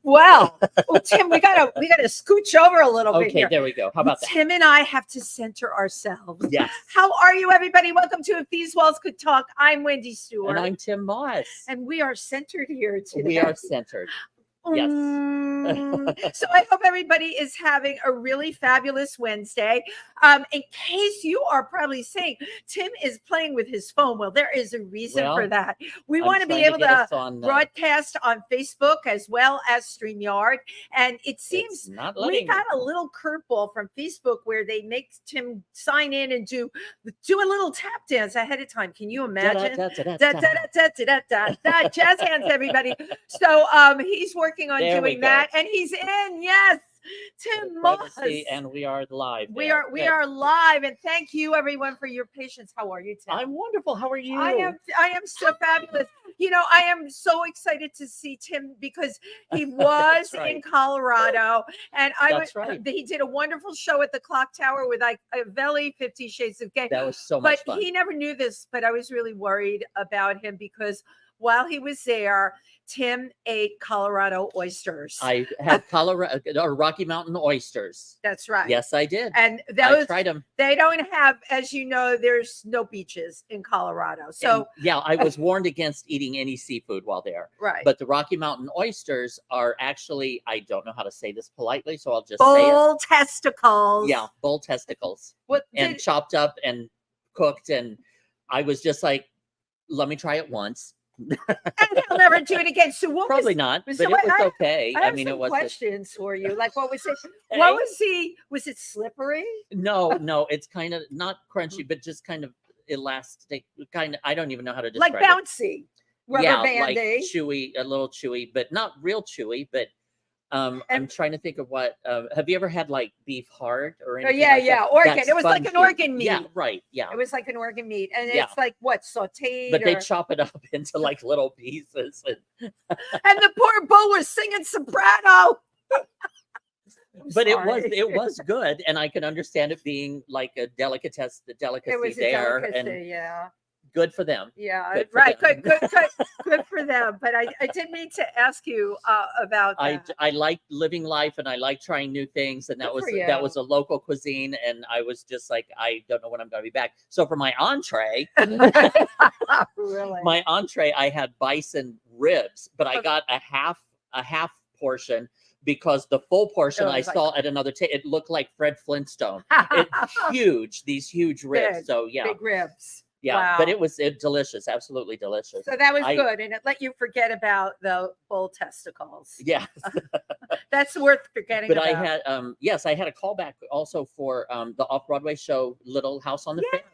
Well, Tim, we gotta scooch over a little bit Okay, here. there we go. How about that? Tim and I have to center ourselves. Yes. How are you, everybody? Welcome to If These Walls Could Talk. I'm Wendy Stuart. And I'm Tym Moss. And we are centered here today. We are centered. Yes. So I hope everybody is having a really fabulous Wednesday. In case you are probably saying Tim is playing with his phone, well, there is a reason for that. We want to be able to broadcast on Facebook as well as StreamYard. And it seems we got a little curveball from Facebook where they make Tim sign in and do a little tap dance ahead of time. Can you imagine? Jazz hands, everybody. So he's working on doing that, and he's in. Yes, Tym Moss, and we are live. We are live, and thank you everyone for your patience. How are you, Tim? I'm wonderful. How are you? I am so fabulous. You know, I am so excited to see Tim because he was in Colorado, and he did a wonderful show at the Clock Tower with Velli, 50 Shades of Gay. That was so much fun. But he never knew this, but I was really worried about him because while he was there, Tim ate Colorado oysters. I had Colorado or Rocky Mountain oysters. That's right. Yes, I did. And I tried them. They don't have, as you know, there's no beaches in Colorado. So I was warned against eating any seafood while there. Right. But the Rocky Mountain oysters are actually, I don't know how to say this politely, so I'll just say it. Bull testicles. Yeah, bull testicles. Chopped up and cooked, and I was just like, let me try it once. And he'll never do it again. So what not, but it was okay. I mean, it was questions for you. Like, what was it? What was he? Was it slippery? No, it's kind of not crunchy, but just kind of elastic. Kind of, I don't even know how to describe it. Like bouncy, rubber bandy, like chewy, a little chewy, but not real chewy. But I'm trying to think of what. Have you ever had like beef heart or anything? Organ. It was like an organ meat. Yeah, right. Yeah, it was like an organ meat, and it's like what, sautéed? But they chop it up into like little pieces, and the poor bull was singing soprano. But it was good, and I can understand it being like a delicacy there, and good for them. Yeah, good right. Good for them. But I did mean to ask you about that. I like living life, and I like trying new things, and that was a local cuisine, and I was just like, I don't know when I'm going to be back. So for my entree, really, I had bison ribs, but I got a half portion. Because the full portion I saw at another table, it looked like Fred Flintstone. These huge ribs. Big ribs. Yeah, wow. But it was delicious, absolutely delicious. So that was good, and it let you forget about the bull testicles. Yeah, that's worth forgetting. But I had, I had a callback also for the off-Broadway show Little House on the Prairie,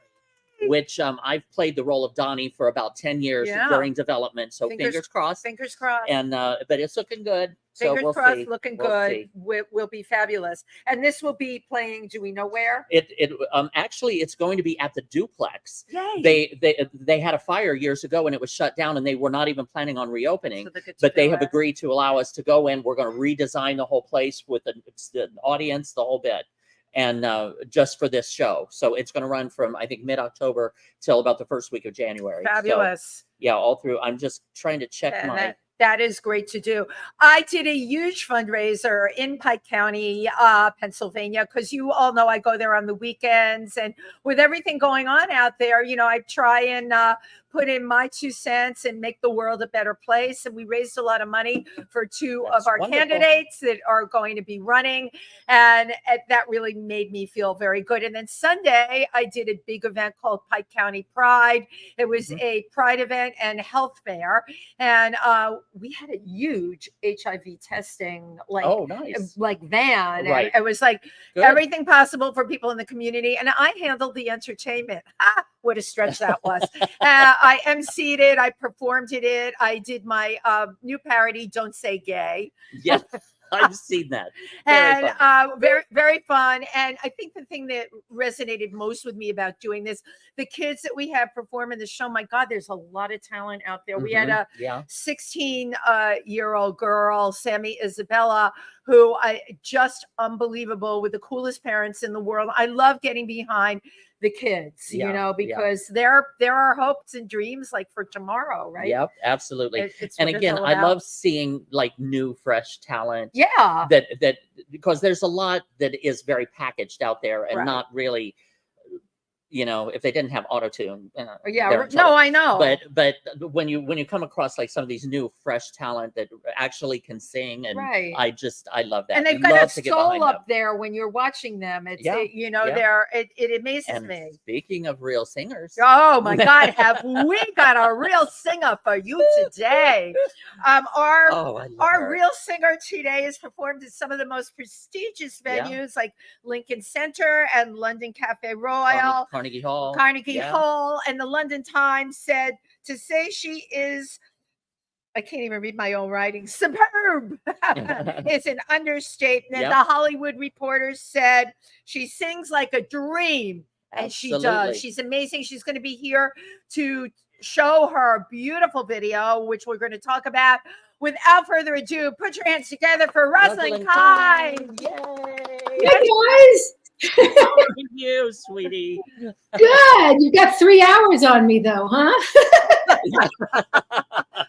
which I've played the role of Donnie for about 10 years during development. So fingers crossed. Fingers crossed. And but it's looking good. Fingers crossed, looking good. Will be fabulous. And this will be playing. Do we know where? Actually, it's going to be at the Duplex. Yay. They had a fire years ago and it was shut down, and they were not even planning on reopening. But they have agreed to allow us to go in. We're going to redesign the whole place with the audience, the whole bit. And just for this show. So it's going to run from, I think, mid-October till about the first week of January. Fabulous. So, all through. I'm just trying to check that is great to do. I did a huge fundraiser in Pike County, Pennsylvania, because you all know I go there on the weekends. And with everything going on out there, I try and put in my 2 cents and make the world a better place. And we raised a lot of money for two of our candidates that are going to be running. And that really made me feel very good. And then Sunday, I did a big event called Pike County Pride. It was a pride event and health fair. And we had a huge HIV testing van. Right. It was like everything possible for people in the community. And I handled the entertainment. What a stretch that was. I emceed it. I performed it. I did my new parody, Don't Say Gay. Yeah, I've seen that. Very, very fun. And I think the thing that resonated most with me about doing this, the kids that we have perform in the show, my God, there's a lot of talent out there. We had a 16-year-old girl, Sammy Isabella, who just unbelievable, with the coolest parents in the world. I love getting behind the kids, because there are hopes and dreams like for tomorrow, right? Yep, absolutely. It's and what it's again, all I about. love seeing like new, fresh talent. Yeah. That because there's a lot that is very packaged out there and Right. not really, if they didn't have auto-tune. Yeah, no, I know. But when you come across like some of these new, fresh talent that actually can sing, and right. I love that. And they've got a soul up there when you're watching them. It's it amazes me. Speaking of real singers, oh my God, have we got a real singer for you today? Our real singer today has performed at some of the most prestigious venues like Lincoln Center and London Cafe Royal. Carnegie Hall, and the London Times said to say she is, I can't even read my own writing, superb is an understatement. The Hollywood Reporter said she sings like a dream, and she does. She's amazing. She's going to be here to show her beautiful video, which we're going to talk about. Without further ado, put your hands together for Roslyn Kind. Yay! Hey guys. How are you, sweetie? Good. You got 3 hours on me, though, huh?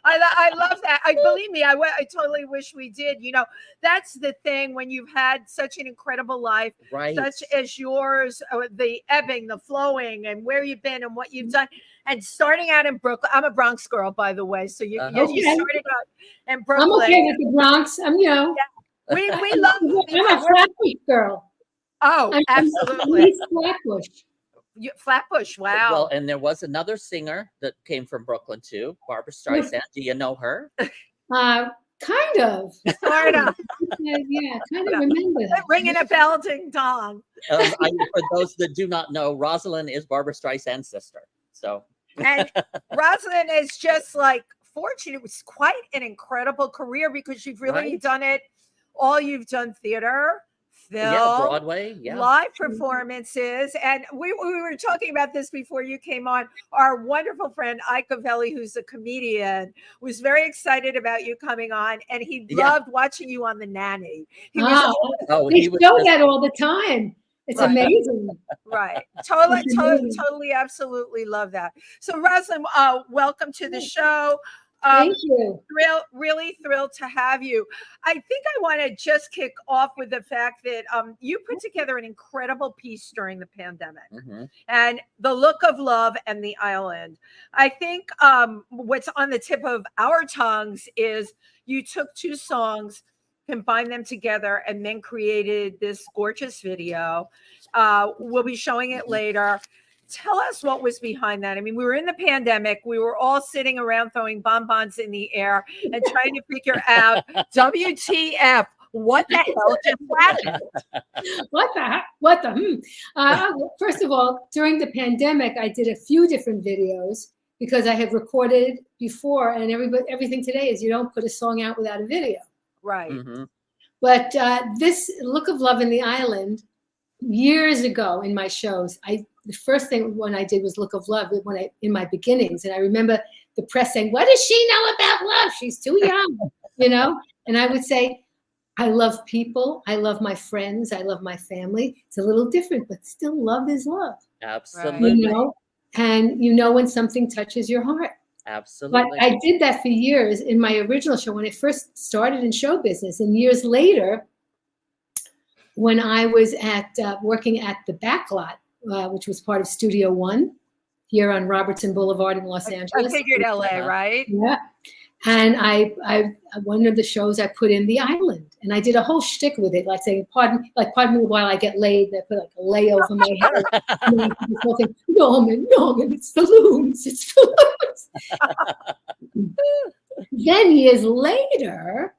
I love that. Believe me, I totally wish we did. That's the thing when you've had such an incredible life, such as yours, the ebbing, the flowing, and where you've been and what you've done. And starting out in Brooklyn, I'm a Bronx girl, by the way. So you started out in Brooklyn. I'm okay with the Bronx. We love. I'm a Flatbush girl. Oh, absolutely. Flatbush, wow. Well, and there was another singer that came from Brooklyn too, Barbara Streisand. Do you know her? Kind of. Sort of. Yeah, kind of remember that. Ringing a bell, ding dong. For those that do not know, Rosalind is Barbara Streisand's sister. So. And Rosalind is just like fortunate. It was quite an incredible career because you've really done it. All you've done theater, film, Broadway, live performances. And we were talking about this before you came on. Our wonderful friend Ike Velli, who's a comedian, was very excited about you coming on, and he loved watching you on The Nanny. They show that all the time. It's amazing. Right. Totally, absolutely love that. So Roslyn, welcome to the show. Thank you. Really thrilled to have you. I think I want to just kick off with the fact that you put together an incredible piece during the pandemic, and The Look of Love and the Island. I think what's on the tip of our tongues is you took two songs, combined them together, and then created this gorgeous video. We'll be showing it later. Tell us what was behind that. I mean, we were in the pandemic. We were all sitting around throwing bonbons in the air and trying to figure out WTF. What the hell just happened? First of all, during the pandemic, I did a few different videos because I had recorded before, and everything today is you don't put a song out without a video. Right. But this Look of Love in the Island, years ago in my shows, the first thing when I did was Look of Love in my beginnings. And I remember the press saying, what does she know about love? She's too young, And I would say, I love people. I love my friends. I love my family. It's a little different, but still love is love. Absolutely. And when something touches your heart. Absolutely. But I did that for years in my original show when I first started in show business. And years later, when I was working at the Backlot, which was part of Studio One here on Robertson Boulevard in Los Angeles. I figured LA, right? Yeah. And I one of the shows I put in the island, and I did a whole shtick with it, like saying, pardon me while I get laid. And I put like a lay over my head. Norman, it's the loons. It's the loons. Then years later,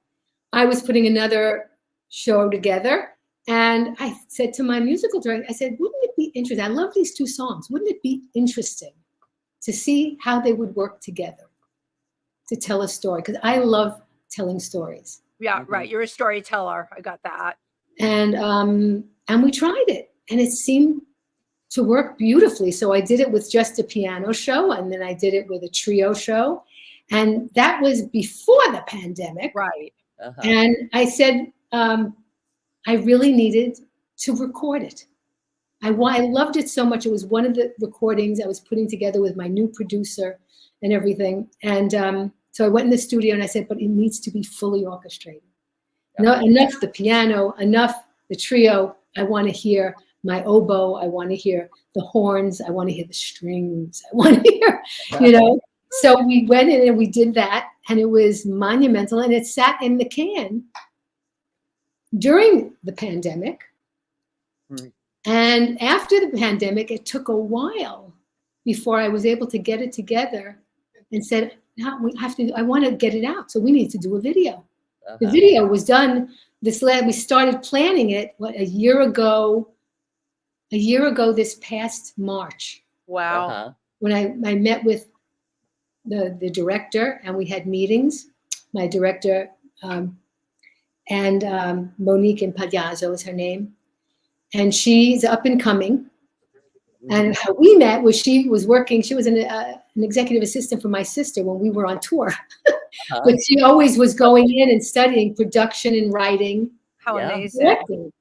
I was putting another show together. And I said to my musical director, I said, wouldn't it be interesting? I love these two songs. Wouldn't it be interesting to see how they would work together to tell a story? Because I love telling stories. Yeah, right. You're a storyteller. I got that. And we tried it, and it seemed to work beautifully. So I did it with just a piano show, and then I did it with a trio show. And that was before the pandemic. Right. And I said, I really needed to record it. I loved it so much. It was one of the recordings I was putting together with my new producer and everything. And so I went in the studio and I said, but it needs to be fully orchestrated. No, enough the piano, enough the trio. I want to hear my oboe. I want to hear the horns. I want to hear the strings. I want to hear, you know. So we went in and we did that, and it was monumental, and it sat in the can during the pandemic. And after the pandemic, it took a while before I was able to get it together and said, no, I want to get it out. So we need to do a video. The video was done. We started planning it a year ago this past March. Wow. When I met with the director and we had meetings, my director and Monique Impagliazzo is her name. And she's up and coming. And how we met was she was an executive assistant for my sister when we were on tour. But she always was going in and studying production and writing. How amazing. Directing.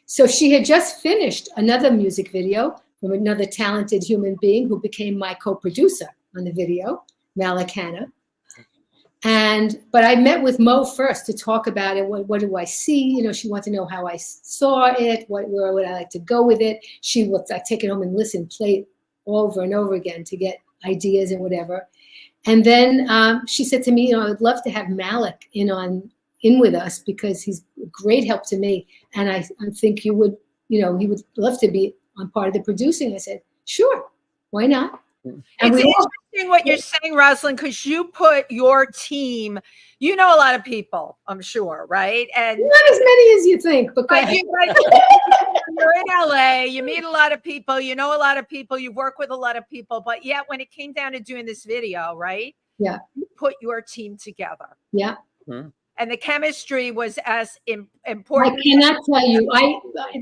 So she had just finished another music video from another talented human being who became my co-producer on the video, Malik Hanna. But I met with Mo first to talk about it. What do I see? You know, she wanted to know how I saw it. Where would I like to go with it? She would take it home and listen, play it over and over again to get ideas and whatever. And then she said to me, you know, I would love to have Malik in with us because he's a great help to me. And I think he would love to be on part of the producing. I said, sure, why not? And it's interesting what you're saying, Roslyn, because you put your team, you know, a lot of people, I'm sure, right? And not as many as you think, but you're in LA, you meet a lot of people, you know a lot of people, you work with a lot of people, but yet when it came down to doing this video, right? Yeah. You put your team together. Yeah. Mm-hmm. And the chemistry was as important. I cannot tell you.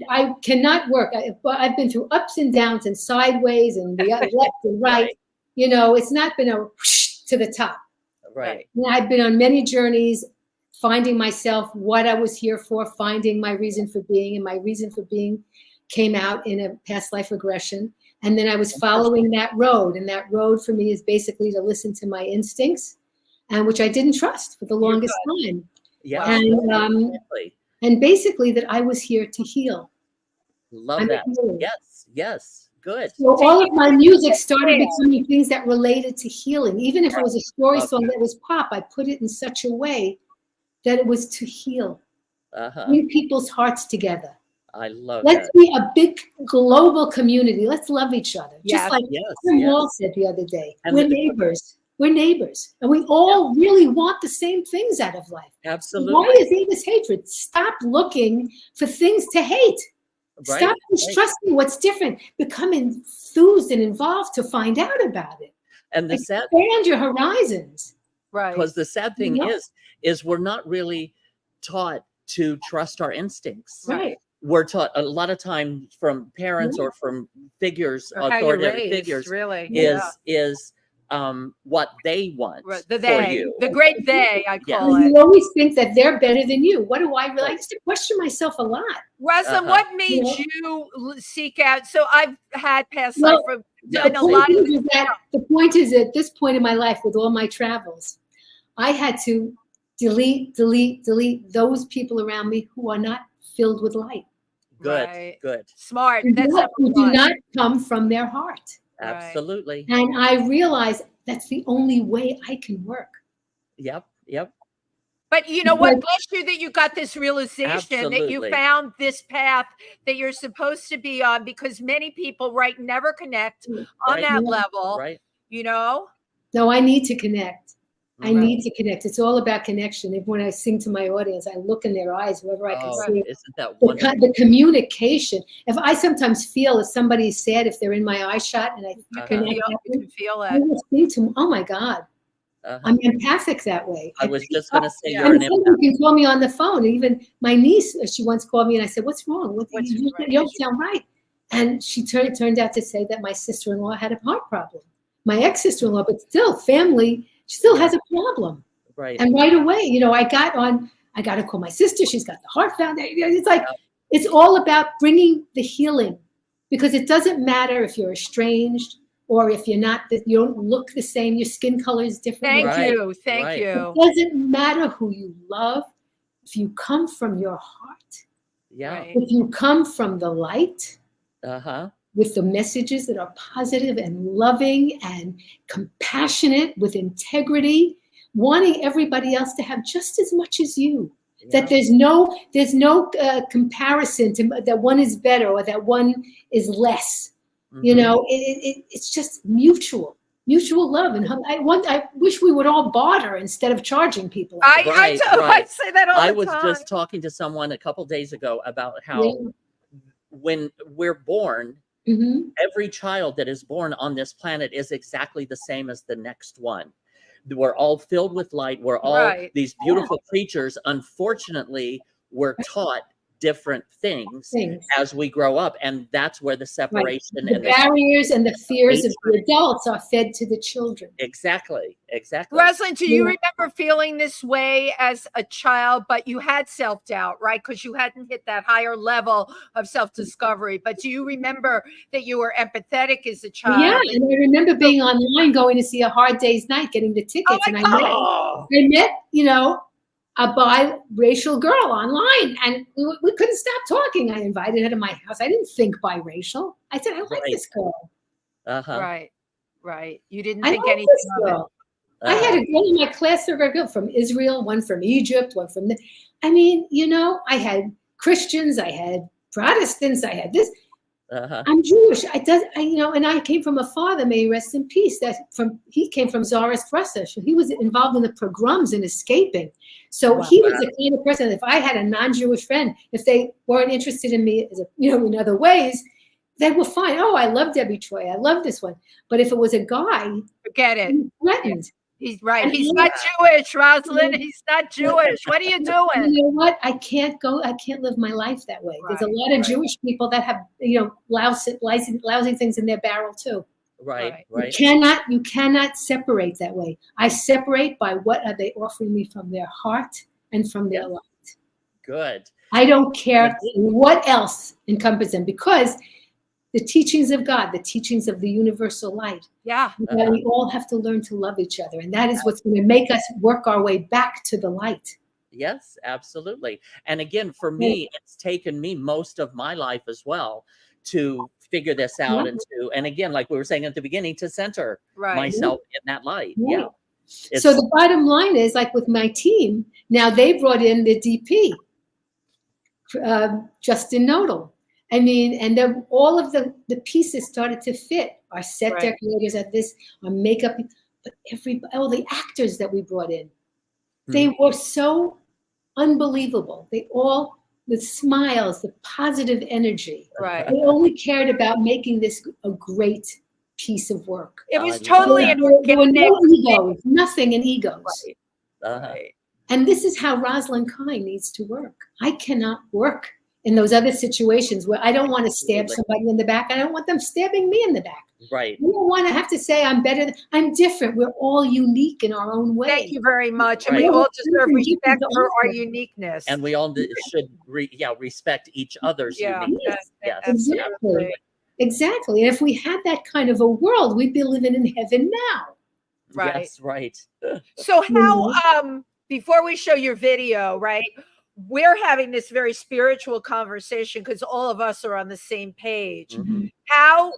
I cannot work. I've been through ups and downs and sideways and the left and right. Right. You know, it's not been a whoosh to the top. Right. I've been on many journeys, finding myself, what I was here for, finding my reason for being, and my reason for being came out in a past life regression. And then I was following that road, and that road for me is basically to listen to my instincts. And which I didn't trust for the longest time. Yeah. And basically that I was here to heal. Love that. Yes. Good. So all of my music started becoming things that related to healing. Even if it was a story song that was pop, I put it in such a way that it was to heal. Bring people's hearts together. I love Let's be a big global community. Let's love each other. Just like Tim Wall said the other day. We're neighbors. We're neighbors, and we all really want the same things out of life. Absolutely. Why is there this hatred? Stop looking for things to hate. Right. Stop distrusting what's different. Become enthused and involved to find out about it. And expand your horizons. Right. Because the sad thing is we're not really taught to trust our instincts. Right. We're taught a lot of time from parents or from figures, authoritative figures, really is what they want the for you. The great they, I call it. You always think that they're better than you. What do I really? I used to question myself a lot. Roslyn, what made you seek out? So I've had past life done a lot of the point is, at this point in my life, with all my travels, I had to delete those people around me who are not filled with light. Good. Smart. Who do not come from their heart. Absolutely. And I realized that's the only way I can work. Yep. But you know what? Bless you that you got this realization that you found this path that you're supposed to be on, because many people never connect on that level. Right. You know? No, I need to connect. I need to connect. It's all about connection. When I sing to my audience, I look in their eyes, whoever I can see. Isn't that wonderful? The communication. If I sometimes feel if somebody's sad, if they're in my eye shot, and I connect, you can feel it. I will speak to them. Oh my God, I'm empathic that way. I was just going to say you're an empath. You can call me on the phone. Even my niece, she once called me, and I said, "What's wrong? You don't sound right." And she turned out to say that my sister-in-law had a heart problem. My ex-sister-in-law, but still family. She still has a problem. Right. And right away, I got to call my sister. She's got the heart foundation. It's like, it's all about bringing the healing, because it doesn't matter if you're estranged or if you're not, that you don't look the same, your skin color is different. Thank you. It doesn't matter who you love. If you come from your heart, if you come from the light, with the messages that are positive and loving and compassionate, with integrity, wanting everybody else to have just as much as you. That there's no comparison to that one is better or that one is less. You know, it's just mutual love. And I wish we would all barter instead of charging people. I say that all the time. I was just talking to someone a couple days ago about how when we're born, every child that is born on this planet is exactly the same as the next one. We're all filled with light. We're all these beautiful creatures. Unfortunately, we're taught different things as we grow up, and that's where the separation and the barriers and the fears of the adults are fed to the children. Exactly. Roslyn, do you remember feeling this way as a child, but you had self-doubt, right? Because you hadn't hit that higher level of self-discovery. But do you remember that you were empathetic as a child? Yeah, and I remember being online, going to see A Hard Day's Night, getting the tickets, and I met, you know, a biracial girl online, and we couldn't stop talking. I invited her to my house. I didn't think biracial. I said, I like this girl. Right. You didn't think anything of it. I had a girl in my class, a girl from Israel, one from Egypt, one from I mean, you know, I had Christians, I had Protestants, I had this. I'm Jewish. You know, and I came from a father, may he rest in peace. He came from Tsarist Russia. So he was involved in the pogroms and escaping. So he was the kind of person. If I had a non-Jewish friend, if they weren't interested in me, as in other ways, they were fine. Oh, I love Debbie Troy. I love this one. But if it was a guy, forget it. He threatened. He's right. He's not Jewish, Roslyn. He's not Jewish. What are you doing? You know what? I can't live my life that way. There's a lot of Jewish people that have, lousy things in their barrel too. Right. You cannot separate that way. I separate by what are they offering me from their heart and from their light. Good. I don't care what else encompasses them, because the teachings of God, the teachings of the universal light. We all have to learn to love each other. And that is what's going to make us work our way back to the light. Yes, absolutely. And again, for me, it's taken me most of my life as well to figure this out and again, like we were saying at the beginning, to center myself in that light. So the bottom line is, like with my team, now they brought in the DP, Justin Nodal. I mean, and then all of the pieces started to fit. Our set decorators at this, our makeup, but all the actors that we brought in, they were so unbelievable. They all, the smiles, the positive energy. They only cared about making this a great piece of work. It was totally there were no egos, nothing in egos. And this is how Roslyn Kind needs to work. I cannot work in those other situations where I don't want to stab somebody in the back. I don't want them stabbing me in the back. Right. We don't want to have to say I'm better. I'm different. We're all unique in our own way. Thank you very much. And we all deserve respect for our uniqueness. And we all should respect each other's uniqueness. Exactly. And if we had that kind of a world, we'd be living in heaven now. Yes, right. So how, before we show your video, we're having this very spiritual conversation because all of us are on the same page. How,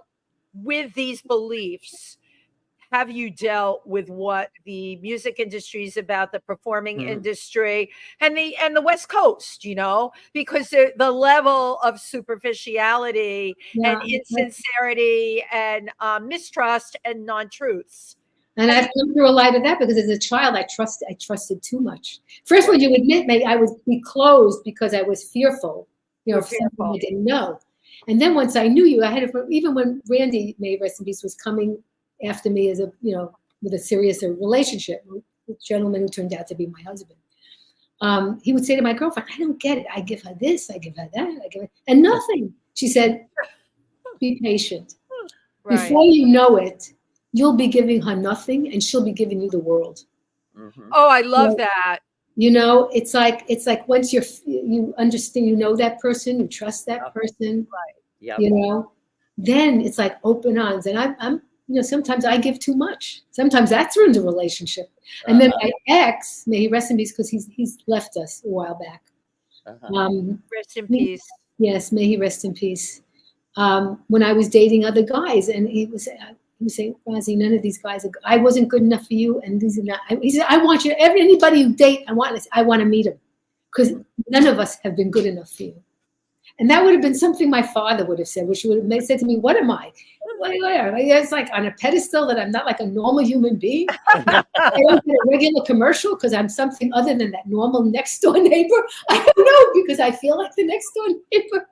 with these beliefs, have you dealt with what the music industry is about, the performing industry, and the West Coast? Because the level of superficiality and insincerity and mistrust and non-truths. And I've come through a lot of that, because as a child, I trusted too much. First, when you admit me, I would be closed because I was fearful, of something I didn't know. And then once I knew you, I had even when Randy, may he rest in peace, was coming after me as with a serious relationship, a gentleman who turned out to be my husband. He would say to my girlfriend, I don't get it. I give her this, I give her that, and nothing. She said, be patient. Before you know it, you'll be giving her nothing, and she'll be giving you the world. Oh, I love that. It's like once you understand, that person, you trust that person. then it's like open arms. And I'm sometimes I give too much. Sometimes that's ruined a relationship. And then my ex, may he rest in peace, because he's left us a while back. Rest in peace. Yes, may he rest in peace. When I was dating other guys, and he was saying, Rosie, none of these guys, I wasn't good enough for you, and these are not. He said, I want you, anybody you date, I want to meet him, because none of us have been good enough for you. And that would have been something my father would have said, which would have said to me, what am I? It's like on a pedestal that I'm not like a normal human being. I don't get a regular commercial because I'm something other than that normal next door neighbor. I don't know, because I feel like the next door neighbor.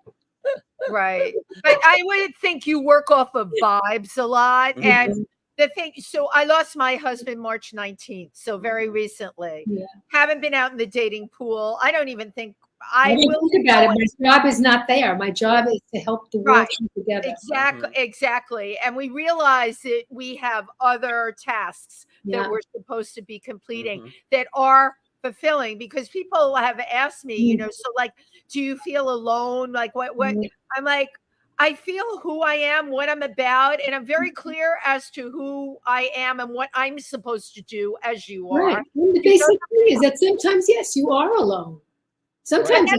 Right. But I would think you work off of vibes a lot. And the thing, so I lost my husband March 19th. So very recently. Yeah. Haven't been out in the dating pool. I don't even think I will think about it. My job is not there. My job is to help the world come together. Exactly. And we realize that we have other tasks that we're supposed to be completing that are fulfilling, because people have asked me, so like, do you feel alone? Like what I'm like, I feel who I am, what I'm about, and I'm very clear as to who I am and what I'm supposed to do, as you are. Right. Well, the basic thing is that sometimes, yes, you are alone. Sometimes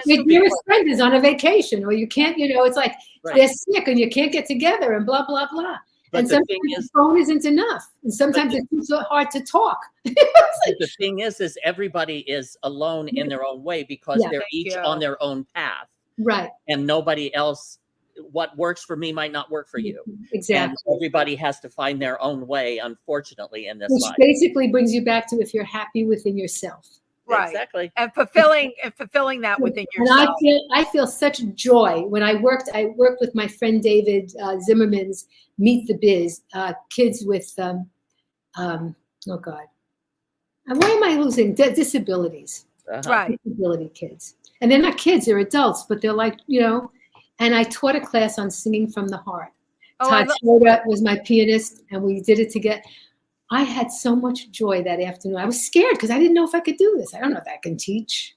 your dearest friend is on a vacation, or you can't, it's like they're sick and you can't get together and blah, blah, blah. But and sometimes the phone isn't enough. And sometimes it's so hard to talk. The thing is everybody is alone in their own way, because they're each on their own path. Right. And nobody else, what works for me might not work for you. Exactly. And everybody has to find their own way, unfortunately, in this life. life. Which basically brings you back to if you're happy within yourself. Right. Exactly. And fulfilling that within yourself. And I feel such joy when I worked with my friend David Zimmerman's Meet the Biz, kids with oh God. Why am I losing disabilities? Right. Disability kids. And they're not kids, they're adults, but they're like, and I taught a class on singing from the heart. Todd Schroeder was my pianist, and we did it together. I had so much joy that afternoon. I was scared because I didn't know if I could do this. I don't know if I can teach.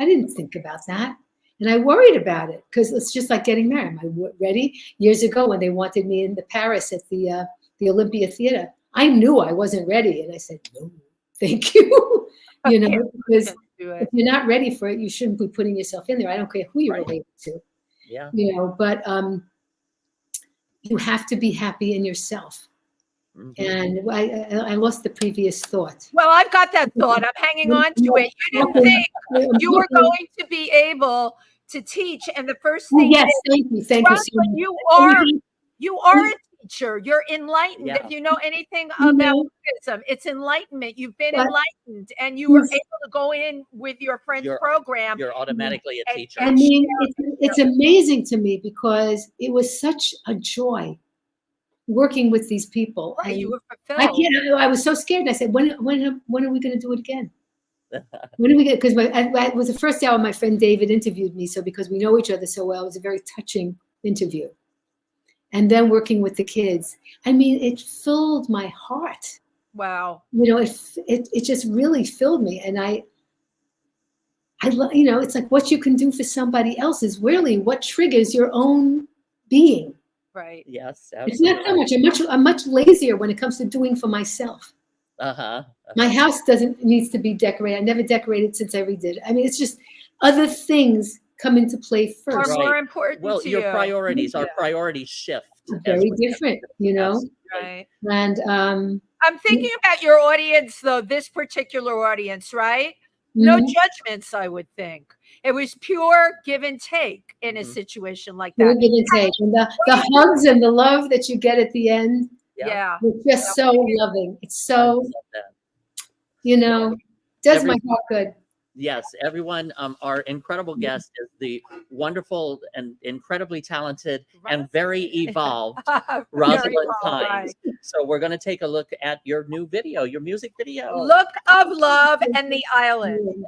I didn't think about that. And I worried about it because it's just like getting married. Am I ready? Years ago when they wanted me in Paris at the Olympia Theater, I knew I wasn't ready. And I said, no, thank you. Because if you're not ready for it, you shouldn't be putting yourself in there. I don't care who you're related to. Yeah. But you have to be happy in yourself. And I lost the previous thought. Well, I've got that thought. I'm hanging on to it. You didn't think you were going to be able to teach, and the first thing yes, thank you so much. You are a teacher. You're enlightened. Yeah. If you know anything about Buddhism, it's enlightenment. You've been enlightened, and you were able to go in with your friend's program. You're automatically a teacher. I mean, it's amazing to me because it was such a joy working with these people. Right, you were fulfilled. I was so scared. I said, when are we going to do it again? When are we going to, because it was the first hour my friend David interviewed me. So because we know each other so well, it was a very touching interview. And then working with the kids, I mean, it filled my heart. Wow. It just really filled me. And I it's like what you can do for somebody else is really what triggers your own being. Right. Yes. Absolutely. It's not so much. I'm much lazier when it comes to doing for myself. My house needs to be decorated. I never decorated since I redid it. I mean, it's just other things come into play first. Are more important to your priorities, our priorities shift. Very different, Right. And I'm thinking about your audience, though, this particular audience, right? No judgments, I would think. It was pure give and take in a situation like that. Pure give and take. And the hugs and the love that you get at the end. Yeah. It's just so loving. It's so, does my heart good. Yes, everyone. Our incredible guest is the wonderful and incredibly talented and very evolved Roslyn Kind. Right. So we're going to take a look at your new video, your music video. Look of Love and the Island. Yes.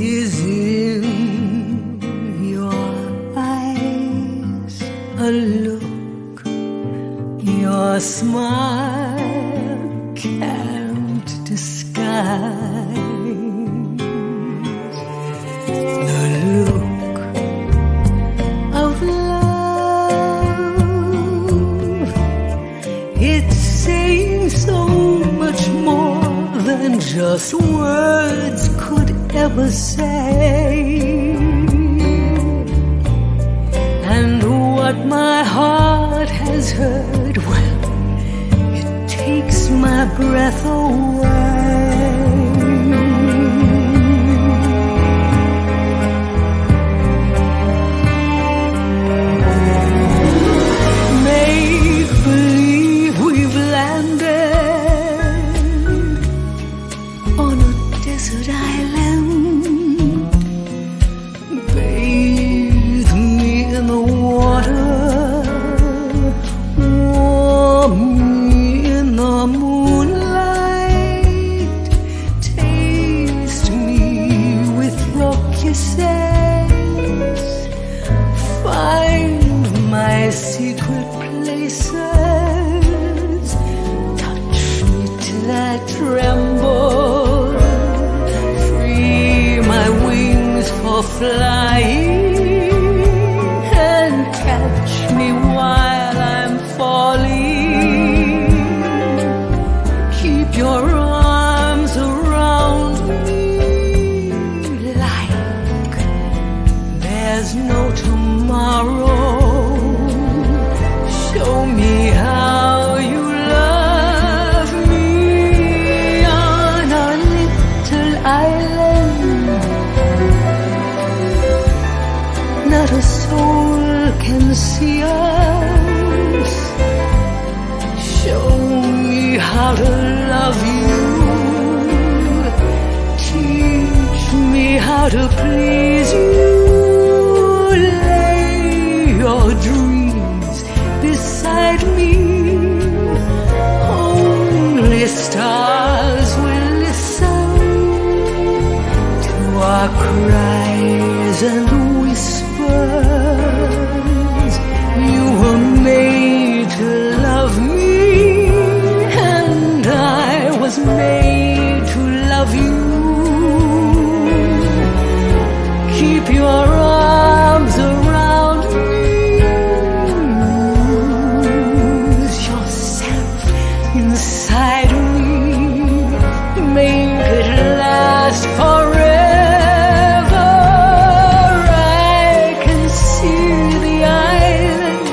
is in your eyes, a look your smile can't disguise. The look of love, it's saying so much more than just words could ever say. And what my heart has heard, well, it takes my breath away. Make believe we've landed on a desert island. Bathe me in the water, warm me in the moonlight, taste me with your kisses, find my secret places, touch me till I tremble, free my wings for flying, and catch me while I'm falling. Keep your arms around me like there's no tomorrow. Show me how you love me on a little island. Not a soul can see us. Show me how to love you. Teach me how to please you. Lay your dreams beside me. Only stars will listen to our cries and whispers. You were made to love me, and I was made to love you. Keep your arms around me. Lose yourself inside me. Make it last forever. I can see the island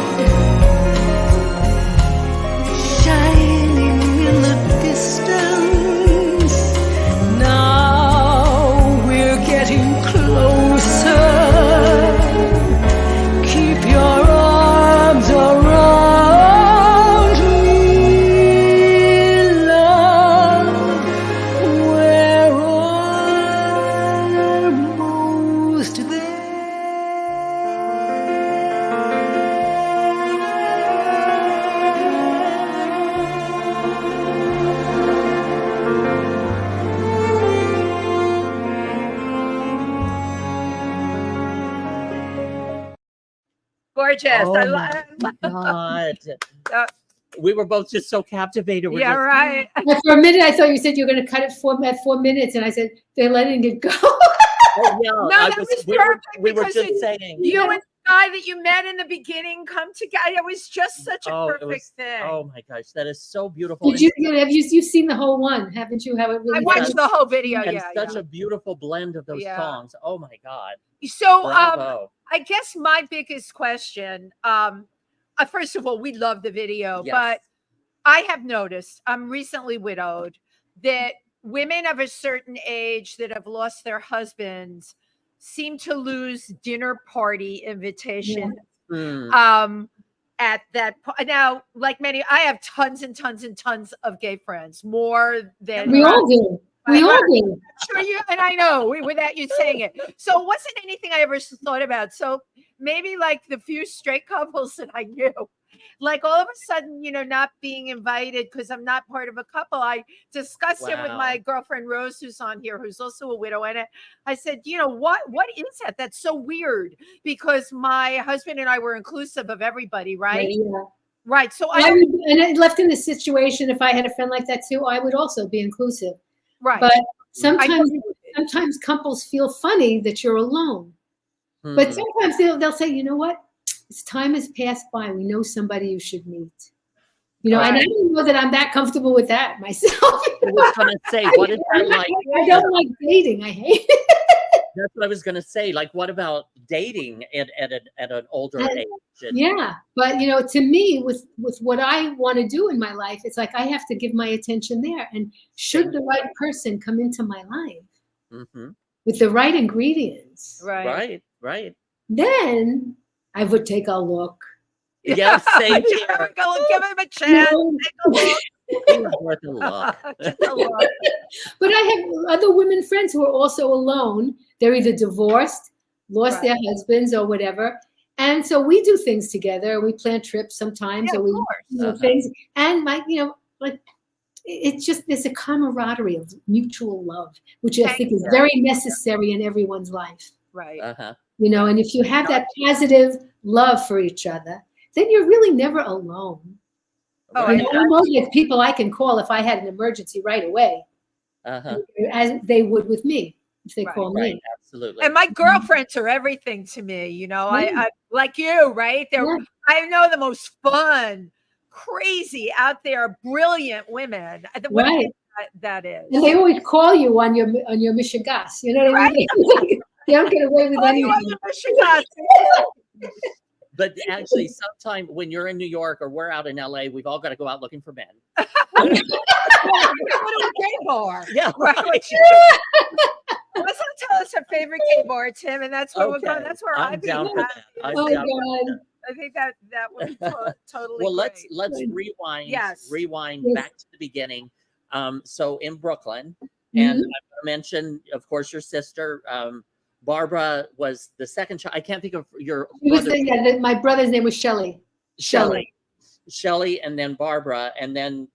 shining in the distance. Now we're getting closer. Keep your arms around me, love. We're almost there. Gorgeous. Oh I my love. God. We were both just so captivated. We're Yeah, just- right. But for a minute, I thought you said you were going to cut it at 4 minutes, and I said they're letting it go. Oh, yeah. No, I that was we were, perfect we were because just it- saying. You and the guy that you met in the beginning come together. It was just such a Oh, it perfect was- thing. Oh my gosh, that is so beautiful. Did you've seen the whole one, haven't you? How it really I watched finished? the whole video. and Yeah, such yeah. a beautiful blend of those Yeah. songs. Oh my God. So, Bravo. I guess my biggest question, first of all, we love the video, Yes. but I have noticed, I'm recently widowed, that women of a certain age that have lost their husbands seem to lose dinner party invitations. Mm. At that point. Now, like many, I have tons and tons and tons of gay friends, more than We all do. We all do. I'm sure you, and I know without you saying it. So it wasn't anything I ever thought about. So maybe like the few straight couples that I knew, like all of a sudden, not being invited because I'm not part of a couple. I discussed it with my girlfriend Rose, who's on here, who's also a widow. And I said, what is that? That's so weird, because my husband and I were inclusive of everybody, right? Yeah. Right. So and left in the situation, if I had a friend like that too, I would also be inclusive. Right. But sometimes couples feel funny that you're alone. But sometimes they'll say, you know what? As time has passed by, we know somebody you should meet. And I don't know that I'm that comfortable with that myself. I was going to say, what is that like? I don't like dating. I hate it. That's what I was going to say. Like, what about dating at an older age? Yeah, but to me, with what I want to do in my life, it's like I have to give my attention there. And should the right person come into my life with the right ingredients, right, then I would take a look. Yeah, same here. Give him a chance. Take a look. Worth a look. But I have other women friends who are also alone. They're either divorced, lost their husbands, or whatever. And so we do things together. We plan trips sometimes, or we things. And it's just, there's a camaraderie of mutual love, which I think is very necessary in everyone's life. Right. And if you have that positive love for each other, then you're really never alone. I know there's people I can call if I had an emergency right away, as they would with me if they call me. Right, absolutely. And my girlfriends are everything to me. I like you, right? I know the most fun, crazy, out there, brilliant women. Right. That is. And they always call you on your mission gas. You know what I mean? They don't get away with anything. But actually, sometime when you're in New York or we're out in LA, we've all got to go out looking for men. Go to a gay bar. Yeah. Right. Let's tell us our favorite gay bar, Tim, and that's where we're going. That's where I'm down for that. Oh God. I think that would be totally. Well, great. let's rewind. Yes. Rewind back to the beginning. So in Brooklyn, and I'm going to mention, of course, your sister. Barbara was the second child. I can't think of your. My brother's name was Shelley. Shelley, and then Barbara, and then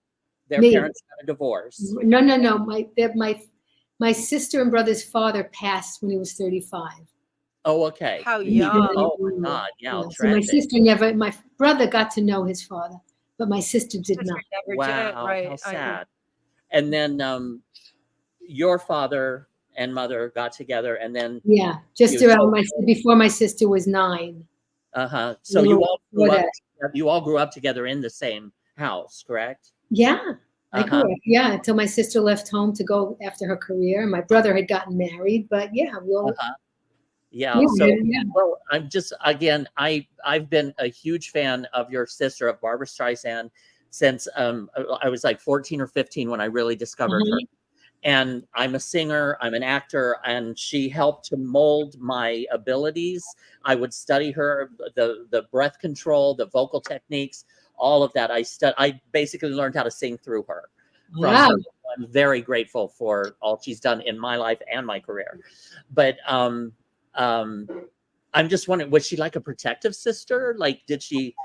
their parents got a divorce. No. My sister and brother's father passed when he was 35. Oh, okay. How young? Oh my God! Yeah. So my sister my brother got to know his father, but my sister did not. Wow, how sad. And then your father and mother got together, and then just around before my sister was 9. So you all grew up together in the same house, correct? Yeah, I grew up. Yeah, until my sister left home to go after her career. My brother had gotten married, but we all. Well, I'm just I've been a huge fan of your sister, of Barbara Streisand, since I was like 14 or 15 when I really discovered her. And I'm a singer, I'm an actor, and she helped to mold my abilities. I would study her, the breath control, the vocal techniques, all of that. I basically learned how to sing through her. Wow. I'm very grateful for all she's done in my life and my career. But I'm just wondering, was she like a protective sister? Like, did she?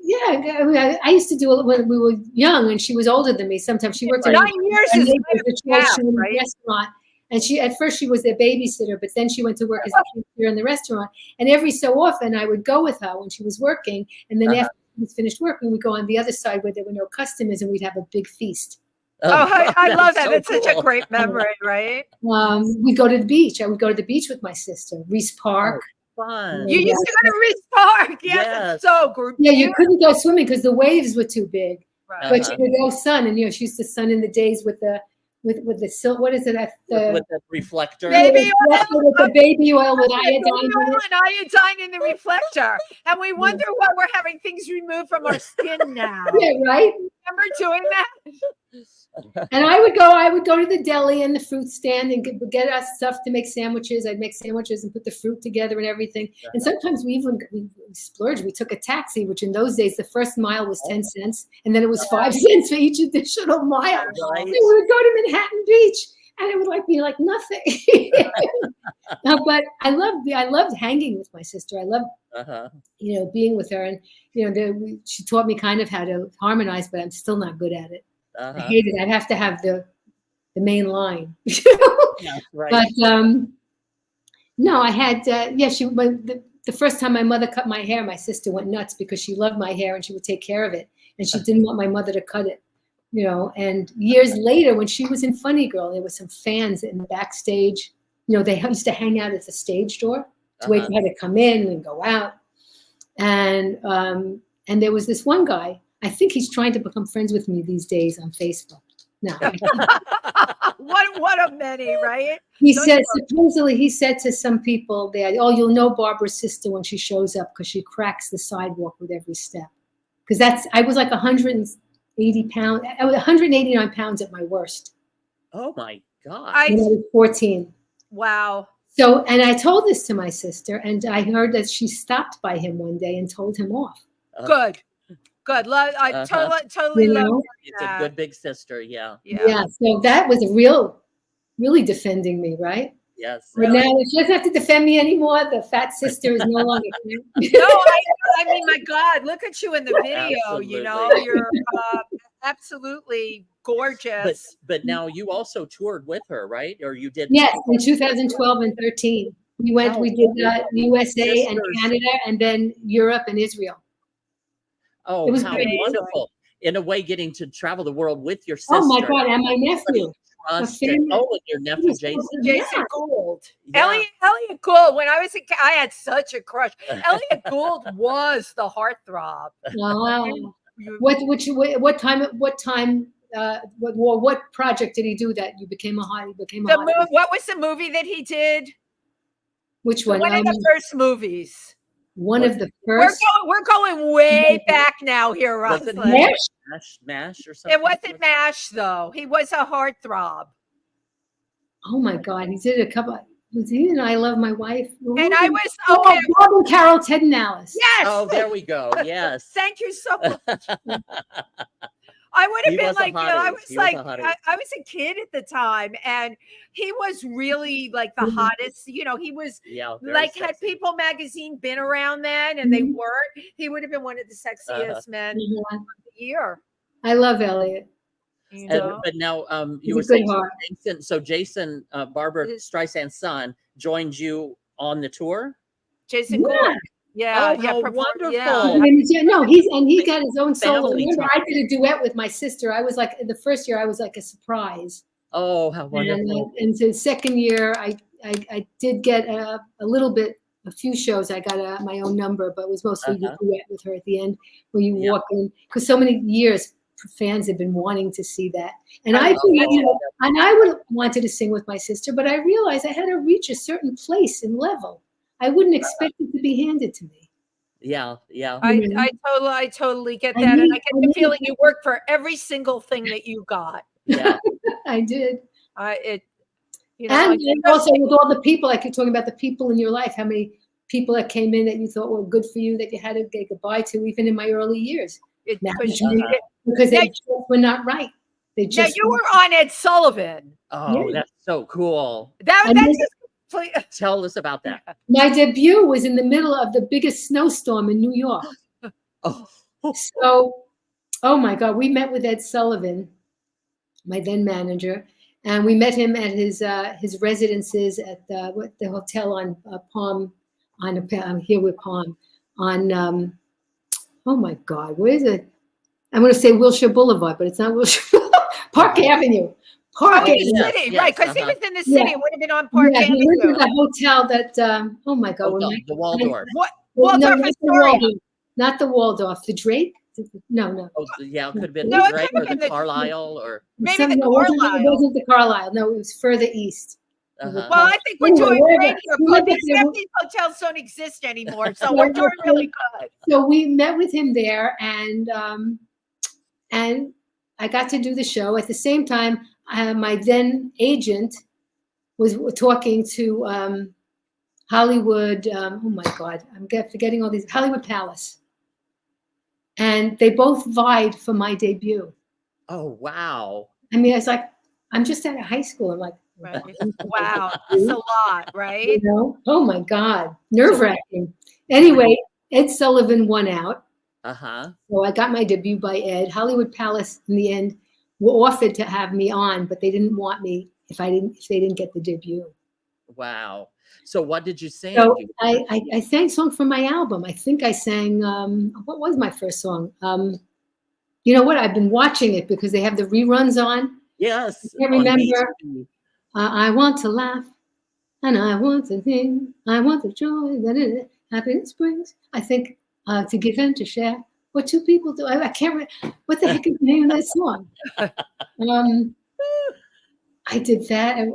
Yeah, I used to do it when we were young, and she was older than me. Sometimes she worked 9 years is a restaurant, and at first she was their babysitter, but then she went to work as a teacher in the restaurant. And every so often, I would go with her when she was working, and then after she was finished working, we'd go on the other side where there were no customers, and we'd have a big feast. I love that. It's such a great memory, right? We'd go to the beach. I would go to the beach with my sister, Reese Park. Fun. You used to go to Reese Park. Yes. So group. Yeah, you couldn't go swimming because the waves were too big. Right. But she would go sun, and she used to sun in the days with the silk. What is it? With the reflector. Baby oil. With the baby oil with iodine. Iodine in the reflector, and we wonder why we're having things removed from our skin now. Yeah, right. Remember doing that? And I would go to the deli and the fruit stand and get us stuff to make sandwiches. I'd make sandwiches and put the fruit together and everything. And sometimes we splurged. We took a taxi, which in those days, the first mile was 10 cents. And then it was 5 cents for each additional mile. Right. So we would go to Manhattan Beach, and it would be like nothing. But I loved hanging with my sister. I loved, being with her. And, she taught me kind of how to harmonize, but I'm still not good at it. I hate it. I'd have to have the main line. Yeah, right. But no, I had, the first time my mother cut my hair, my sister went nuts because she loved my hair and she would take care of it. And she didn't want my mother to cut it, and years later when she was in Funny Girl, there were some fans in the backstage, they used to hang out at the stage door to wait for her to come in and go out. And there was this one guy, I think he's trying to become friends with me these days on Facebook. No. What a many, right? Supposedly he said to some people that, you'll know Barbara's sister when she shows up because she cracks the sidewalk with every step. Because I was like 180 pounds. I was 189 pounds at my worst. Oh my God. When I was 14. Wow. So, and I told this to my sister, and I heard that she stopped by him one day and told him off. Good. I totally love It's a good big sister. Yeah. So that was really defending me, right? Yes. But now she doesn't have to defend me anymore. The fat sister is no longer. No, I mean, my God, look at you in the video. Absolutely. You're absolutely gorgeous. But now you also toured with her, right? Or you did? Yes, in 2012 and 13, we did USA and Canada, and then Europe and Israel. Oh, it was how great. wonderful! In a way, getting to travel the world with your sister. Oh my God, and my nephew. And your nephew Jason. Jason Gould. Yeah. Elliot Gould. When I was a kid, I had such a crush. Elliot Gould was the heartthrob. Wow. What project did he do that you became a hottie? What was the movie that he did? Which one? One of the first movies. One of the first. We're going way back now here, Roslyn. MASH or something. It wasn't MASH though. He was a heartthrob. Oh my God, he did a couple. Was he in I Love My Wife? And I was okay. Bob and Carol, Ted and Alice. Yes. Oh, there we go. Yes. Thank you so much. I would have been like, I was a kid at the time, and he was really like the hottest. He was like, sexy. had People magazine been around then, and they weren't, he would have been one of the sexiest men of the year. I love Elliot. But now you were saying Jason, Barbara Streisand's son, joined you on the tour. Jason Gould. Yeah, how wonderful! Yeah. He got his own solo. Remember, I did a duet with my sister. I was like, in the first year, I was like a surprise. Oh, how wonderful! And the second year, I did get a few shows. I got my own number, but it was mostly the duet with her at the end, where you walk in, because so many years fans have been wanting to see that. And I would have wanted to sing with my sister, but I realized I had to reach a certain place and level. I wouldn't expect it to be handed to me. Yeah. I totally get that. And I get the feeling you worked for every single thing that you got. Yeah. I did. And also with all the people, like you're talking about the people in your life, how many people that came in that you thought were good for you that you had to say goodbye to, even in my early years. Because they just were not right. You were on Ed Sullivan. Oh, that's so cool. Tell us about that. My debut was in the middle of the biggest snowstorm in New York. So, oh my God, we met with Ed Sullivan, my then manager, and we met him at his residences at the hotel on Palm, here with Palm, on oh my God, where is it? I'm going to say Wilshire Boulevard, but it's not Wilshire. Park Avenue. City, right? Because he was in the city. It would have been on Park Avenue. He went to the hotel that. Oh my God! The Waldorf. Waldorf Astoria. Not the Waldorf. The Drake. No. Oh, yeah, it could have been the Drake or the Carlisle or maybe the Carlisle. It wasn't the Carlisle. No, it was further east. Well, I think we're doing great here. These hotels don't exist anymore, so we're doing really good. So we met with him there, and I got to do the show. At the same time, my then agent was talking to Hollywood. Oh my God, I'm forgetting all these. Hollywood Palace, and they both vied for my debut. Oh wow! I mean, I was like, I'm just out of high school. I'm like, Right. Wow. That's a lot, right? You know? Oh my God. Nerve-wracking. Anyway, Ed Sullivan won out. So I got my debut by Ed. Hollywood Palace in the end were offered to have me on, but they didn't want me if they didn't get the debut. Wow. So what did you sing? So I sang songs from my album. I think I sang what was my first song? You know what? I've been watching it because they have the reruns on. Yes. I remember. I want to laugh, and I want to sing. I want the joy that happiness brings. I think to give and to share. What two people do? I can't remember. What the heck is the name of that song? I did that.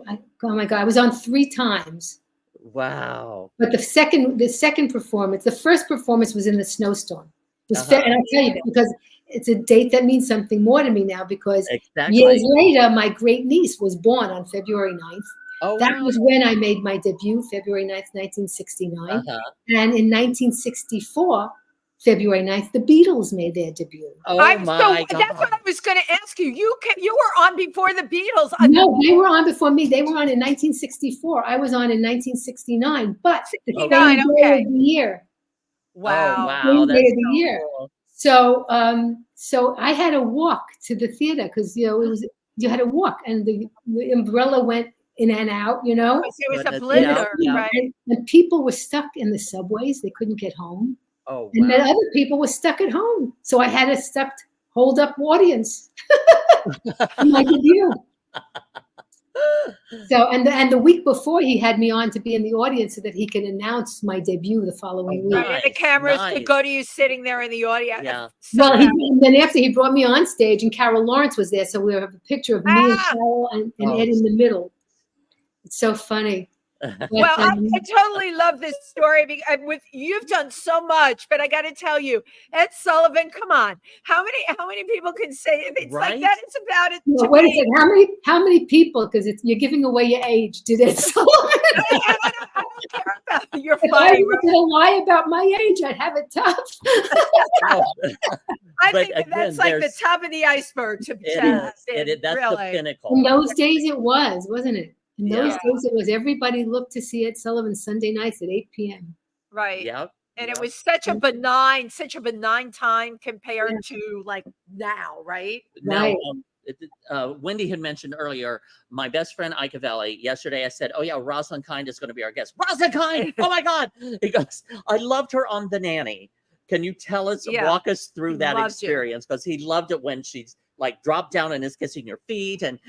Oh my God! I was on 3 times. Wow. But the second performance, the first performance was in the snowstorm. It was and I'll tell you that because it's a date that means something more to me now because years later, my great niece was born on February 9th. Oh, that was when I made my debut, February 9th, 1969. And in 1964, February 9th, the Beatles made their debut. Oh my God. That's what I was going to ask you. You were on before the Beatles. No, they were on before me. They were on in 1964. I was on in 1969, but the same day of the year. Wow. Same day of the year. Cool. So I had to walk to the theater because you had to walk, and the umbrella went in and out. You know, it was a blizzard, right? And people were stuck in the subways; they couldn't get home. Oh, wow. And then other people were stuck at home, so I had a hold up audience. My debut. So and the week before he had me on to be in the audience so that he could announce my debut the following week. The cameras could go to you sitting there in the audience. Yeah. Well, then after he brought me on stage and Carol Lawrence was there, so we have a picture of me and Carol and Ed in the middle. It's so funny. Well, I totally love this story because you've done so much, but I got to tell you, Ed Sullivan, come on, how many people can say it's like that? It's about it. No, wait a second, how many people? Because you're giving away your age. Did Ed Sullivan? I don't care about your If I was going to lie about my age, I'd have it tough. I think that's like the top of the iceberg. That's really the pinnacle. In those days, it was, wasn't it? In those days, it was everybody looked to see Ed Sullivan Sunday nights at 8 p.m. Right. Yep. And it was such a benign time compared to like now, right? Right. Now, Wendy had mentioned earlier, my best friend Ike Avelli. Yesterday I said, oh yeah, Roslyn Kind is going to be our guest. Roslyn Kind! Oh my God! He goes, I loved her on The Nanny. Can you walk us through that experience? Because he loved it when she's like dropped down and is kissing your feet and...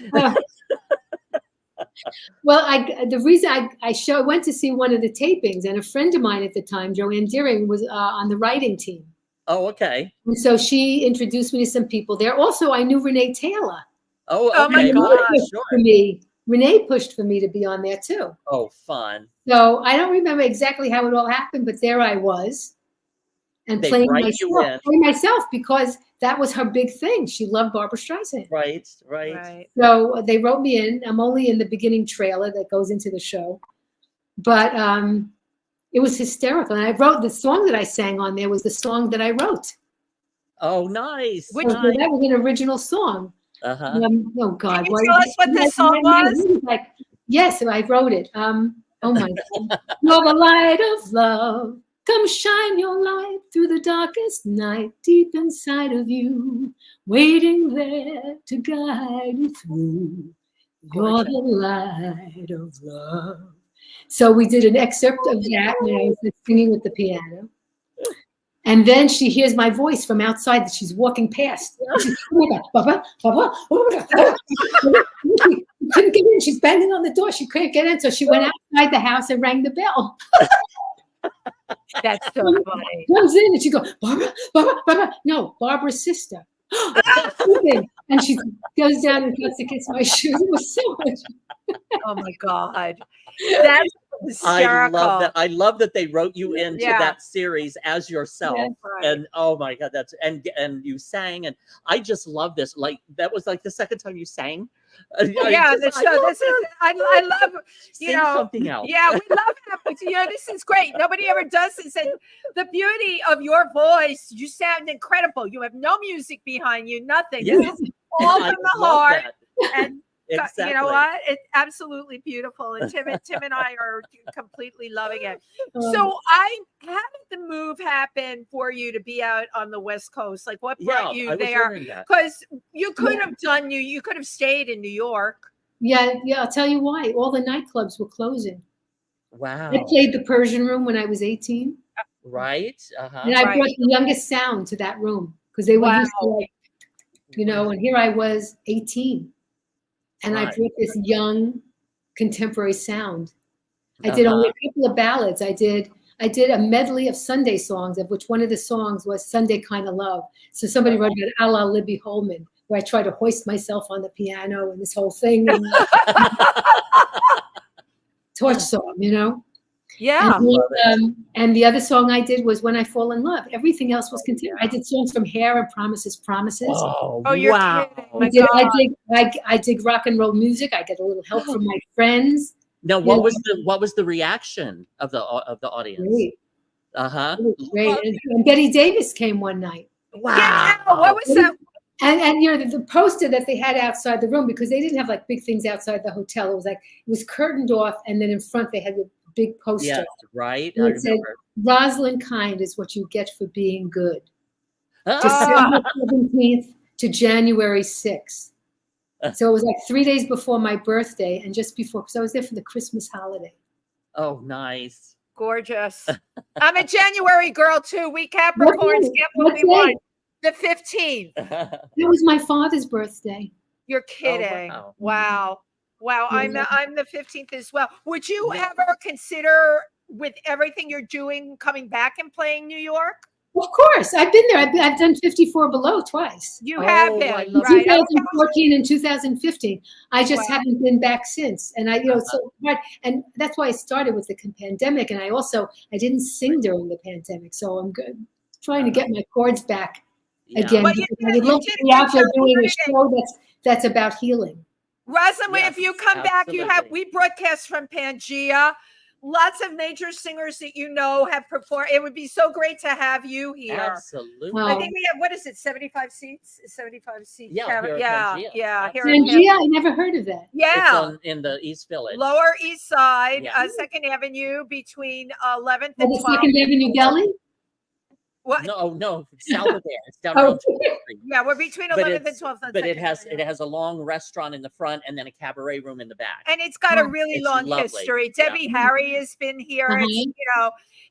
Well, the reason I went to see one of the tapings, and a friend of mine at the time, Joanne Deering, was on the writing team. Oh, okay. And so she introduced me to some people there. Also, I knew Renee Taylor. Oh my God! Sure. Renee pushed for me to be on there too. Oh, fun! So I don't remember exactly how it all happened, but there I was, and playing myself because that was her big thing. She loved Barbra Streisand. Right. So they wrote me in. I'm only in the beginning trailer that goes into the show. But it was hysterical. And I wrote the song that I sang on there was the song that I wrote. Oh, nice. So that was an original song. Oh, God. Can you tell us what this song was? Like, yes, I wrote it. Oh, my God. You're the light of love. Come shine your light through the darkest night, deep inside of you, waiting there to guide you through. You're the light of love. So we did an excerpt of that when I was singing with the piano. And then she hears my voice from outside that she's walking past. She's, oh my God, Barbara, Barbara, oh my God. She couldn't get in. She's banging on the door. She couldn't get in. So she went outside the house and rang the bell. That's so funny. Comes in and she goes, Barbara, Barbara, Barbara. No, Barbara's sister. And she goes down and gets to kiss my shoes. It was so much. Oh my God. That's hysterical. I love that they wrote you into that series as yourself. Right. And oh my God, and you sang, and I just love this. Like that was like the second time you sang. I love something else. Yeah, we love it. But, this is great. Nobody ever does this. And the beauty of your voice, you sound incredible. You have no music behind you, nothing. Yeah. This is all from the heart. And Exactly. You know what? It's absolutely beautiful. And Tim and I are completely loving it. So how did the move happen for you to be out on the West Coast? Like what brought you there? Because you could have you could have stayed in New York. Yeah. I'll tell you why. All the nightclubs were closing. Wow. I played the Persian Room when I was 18. Right. And I brought the youngest sound to that room because they were used to like, and here I was 18. And I brought this young contemporary sound. I did only a couple of ballads. I did a medley of Sunday songs, of which one of the songs was Sunday Kind of Love. So somebody wrote it a la Libby Holman, where I tried to hoist myself on the piano and this whole thing. And torch song, Yeah. And the other song I did was When I Fall in Love. Everything else was contemporary. I did songs from Hair and Promises. Oh, you're kidding. I dig rock and roll music. I get a little help from my friends. Now, what was the reaction of the audience? Great. Great. And Betty Davis came one night. Wow. Yeah, what was that? And the poster that they had outside the room, because they didn't have like big things outside the hotel. It was curtained off, and then in front they had the big poster. Yes, right. And it said, Roslyn Kind is what you get for being good. December 17th to January 6th. So it was like 3 days before my birthday and just before, because I was there for the Christmas holiday. Oh, nice. Gorgeous. I'm a January girl too. We Capricorns get what we want. The 15th. That was my father's birthday. You're kidding. Oh, wow. I'm the 15th as well. Would you ever consider, with everything you're doing, coming back and playing New York? Of course. I've been there. I've done 54 Below twice. You have been. In 2014 and 2015. I just haven't been back since. And and that's why I started with the pandemic. And I didn't sing during the pandemic. So I'm trying to get my chords back again. I would love to be out there doing a show that's about healing. Roslyn, if you come back, we broadcast from Pangea. Lots of major singers that have performed. It would be so great to have you here. Absolutely. I think we have 75 seats? 75 seats. Yeah. Pangea, I never heard of that. Yeah. It's in the East Village. Lower East Side, 2nd Avenue between 11th and 12th. 2nd Avenue Deli? What? No, south of there. It's down around 12th Street. Yeah, we're between 11th and 12th. But it has a long restaurant in the front and then a cabaret room in the back. And it's got a really long history. Debbie Harry has been here.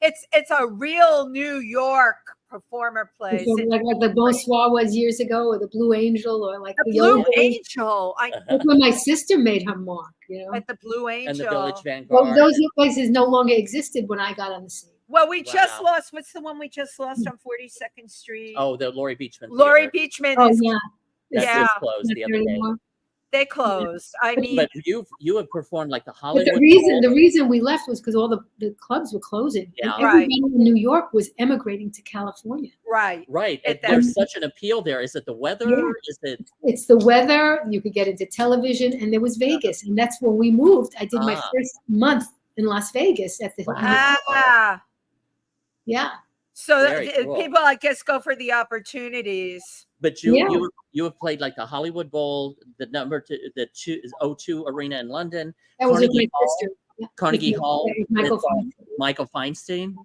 It's a real New York performer place. Like the Bonsoir was years ago, or the Blue Angel, or like the Blue Angel. That's when my sister made her mark. At the Blue Angel and the Village Vanguard. Well, those places no longer existed when I got on the scene. Well, we just lost. What's the one we just lost on 42nd Street? Oh, the Laurie Beachman. Laurie Beachman. Oh, That closed the other day. They closed. I mean, but you have performed like the Hollywood. But the reason we left was because all the clubs were closing. Yeah. And everybody in New York was emigrating to California. Right. There's such an appeal there. Is it the weather? Yeah. It's the weather. You could get into television, and there was Vegas, and that's when we moved. I did my first month in Las Vegas at the. Yeah. So people, I guess, go for the opportunities. But you have played like the Hollywood Bowl, the O2 Arena in London, that was with my sister. Carnegie Hall, Michael Feinstein.